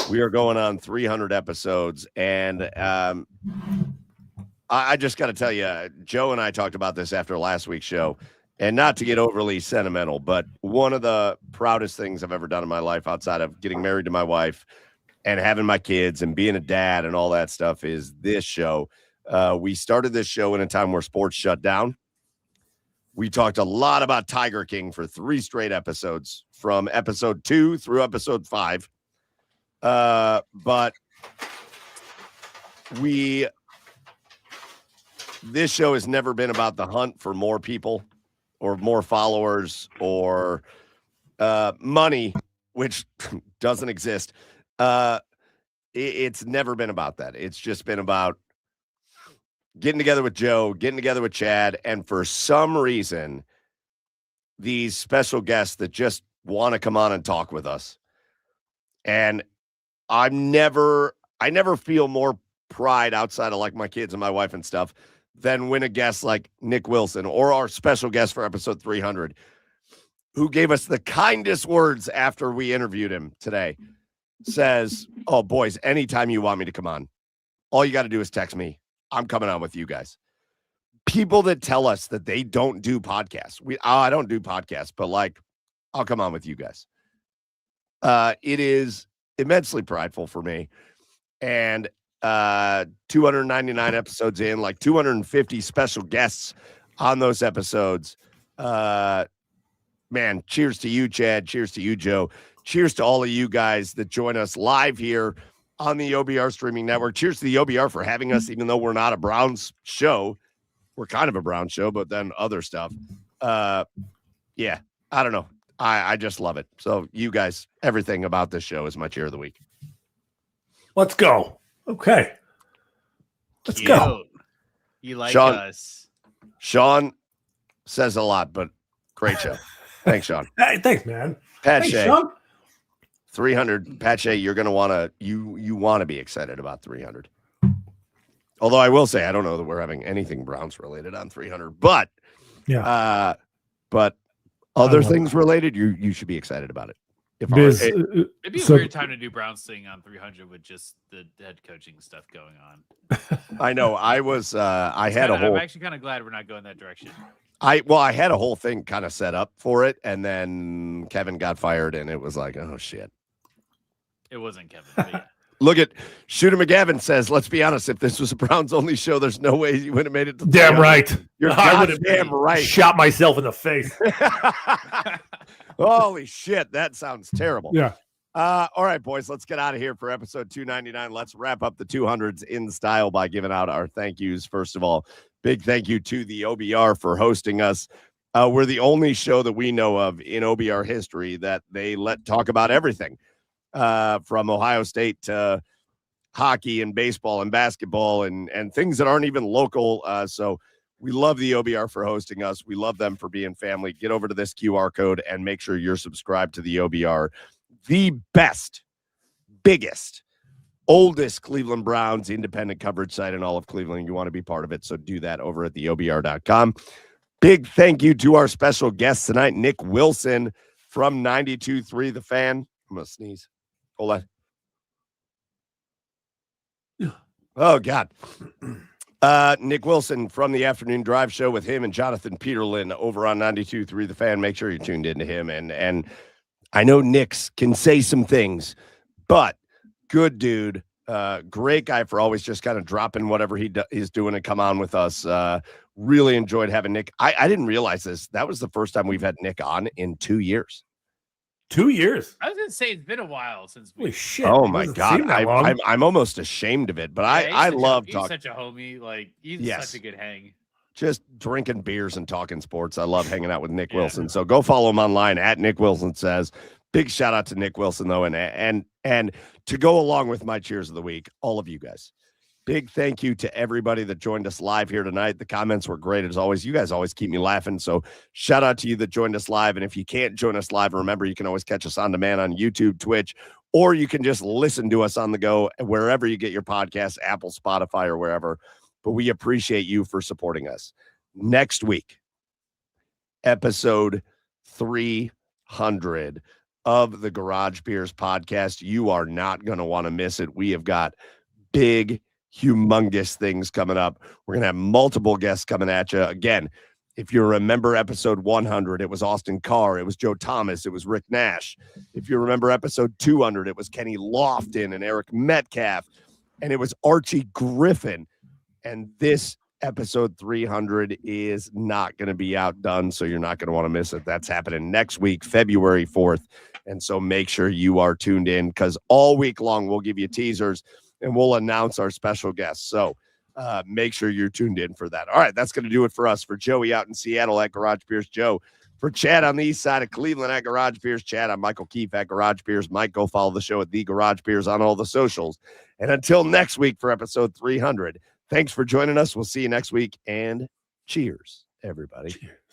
We are going on 300 episodes. And I I just got to tell you, Joe and I talked about this after last week's show, and not to get overly sentimental, but one of the proudest things I've ever done in my life outside of getting married to my wife and having my kids and being a dad and all that stuff is this show. We started this show in a time where sports shut down. We talked a lot about Tiger King for 3 straight episodes, from episode 2 through episode 5. But this show has never been about the hunt for more people or more followers or money, which doesn't exist. It's never been about that. It's just been about getting together with Joe, getting together with Chad, and for some reason, these special guests that just want to come on and talk with us. And I never feel more pride outside of like my kids and my wife and stuff than when a guest like Nick Wilson or our special guest for episode 300, who gave us the kindest words after we interviewed him today, says, "Oh, boys, anytime you want me to come on, all you got to do is text me. I'm coming on with you guys." People that tell us that they don't do podcasts. I don't do podcasts, but like, I'll come on with you guys. It is immensely prideful for me. And 299 episodes in, like 250 special guests on those episodes. Man, cheers to you, Chad. Cheers to you, Joe. Cheers to all of you guys that join us live here on the OBR streaming network. Cheers to the OBR for having us, even though we're not a Browns show. We're kind of a Browns show, but then other stuff. Yeah, I don't know. I just love it. So you guys, everything about this show is my cheer of the week. Let's go. Okay. Let's go. You like Sean, us. Sean says a lot, but great show. Thanks, Sean. Hey, thanks, man. Pat Thanks, Shea, Sean. 300. Pat Shea, you're going to want to, you want to be excited about 300. Although I will say, I don't know that we're having anything Browns related on 300, but yeah, but other things related, you should be excited about it. It'd be a weird time to do Browns thing on 300 with just the head coaching stuff going on. I know. I had a whole. I'm actually kind of glad we're not going that direction. I had a whole thing kind of set up for it, and then Kevin got fired, and it was like, oh shit. It wasn't Kevin. But yeah. Look at Shooter McGavin says, let's be honest, if this was a Browns only show, there's no way you would have made it to the damn right. You're damn right. Shot myself in the face. Holy shit, that sounds terrible. Yeah. All right, boys, let's get out of here for episode 299. Let's wrap up the 200s in style by giving out our thank yous. First of all, big thank you to the OBR for hosting us. We're the only show that we know of in OBR history that they let talk about everything. From Ohio State to hockey and baseball and basketball and things that aren't even local. So we love the OBR for hosting us. We love them for being family. Get over to this QR code and make sure you're subscribed to the OBR, the best, biggest, oldest Cleveland Browns independent coverage site in all of Cleveland. You want to be part of it, so do that over at theobr.com. Big thank you to our special guest tonight, Nick Wilson from 92.3 The Fan. I'm going to sneeze. Hold on. Oh, God. Nick Wilson from the Afternoon Drive Show with him and Jonathan Peterlin over on 92.3 The Fan. Make sure you're tuned into him. And I know Nick's can say some things, but good dude. Great guy for always just kind of dropping whatever he's doing and come on with us. Really enjoyed having Nick. I didn't realize this. That was the first time we've had Nick on in 2 years. 2 years. I was gonna say it's been a while since we. Holy shit! Oh my God! I'm almost ashamed of it, but I love talking. He's such a homie. Like he's such a good hang. Just drinking beers and talking sports. I love hanging out with Nick Wilson. So go follow him online at Nick Wilson Says. Big shout out to Nick Wilson though, and to go along with my cheers of the week, all of you guys. Big thank you to everybody that joined us live here tonight. The comments were great as always. You guys always keep me laughing. So shout out to you that joined us live. And if you can't join us live, remember, you can always catch us on demand on YouTube, Twitch, or you can just listen to us on the go wherever you get your podcasts, Apple, Spotify, or wherever. But we appreciate you for supporting us. Next week, episode 300 of the Garage Beers podcast. You are not going to want to miss it. We have got big, humongous things coming up. We're going to have multiple guests coming at you. Again, if you remember episode 100, it was Austin Carr, it was Joe Thomas, it was Rick Nash. If you remember episode 200, it was Kenny Lofton and Eric Metcalf, and it was Archie Griffin. And this episode 300 is not going to be outdone, so you're not going to want to miss it. That's happening next week, February 4th. And so make sure you are tuned in, because all week long we'll give you teasers and we'll announce our special guests. So make sure you're tuned in for that. All right, that's going to do it for us. For Joey out in Seattle at Garage Beers Joe. For Chad on the east side of Cleveland at Garage Beers Chad, I'm Michael Keefe at Garage Beers. Mike, go follow the show at The Garage Beers on all the socials. And until next week for episode 300, thanks for joining us. We'll see you next week, and cheers, everybody. Cheers.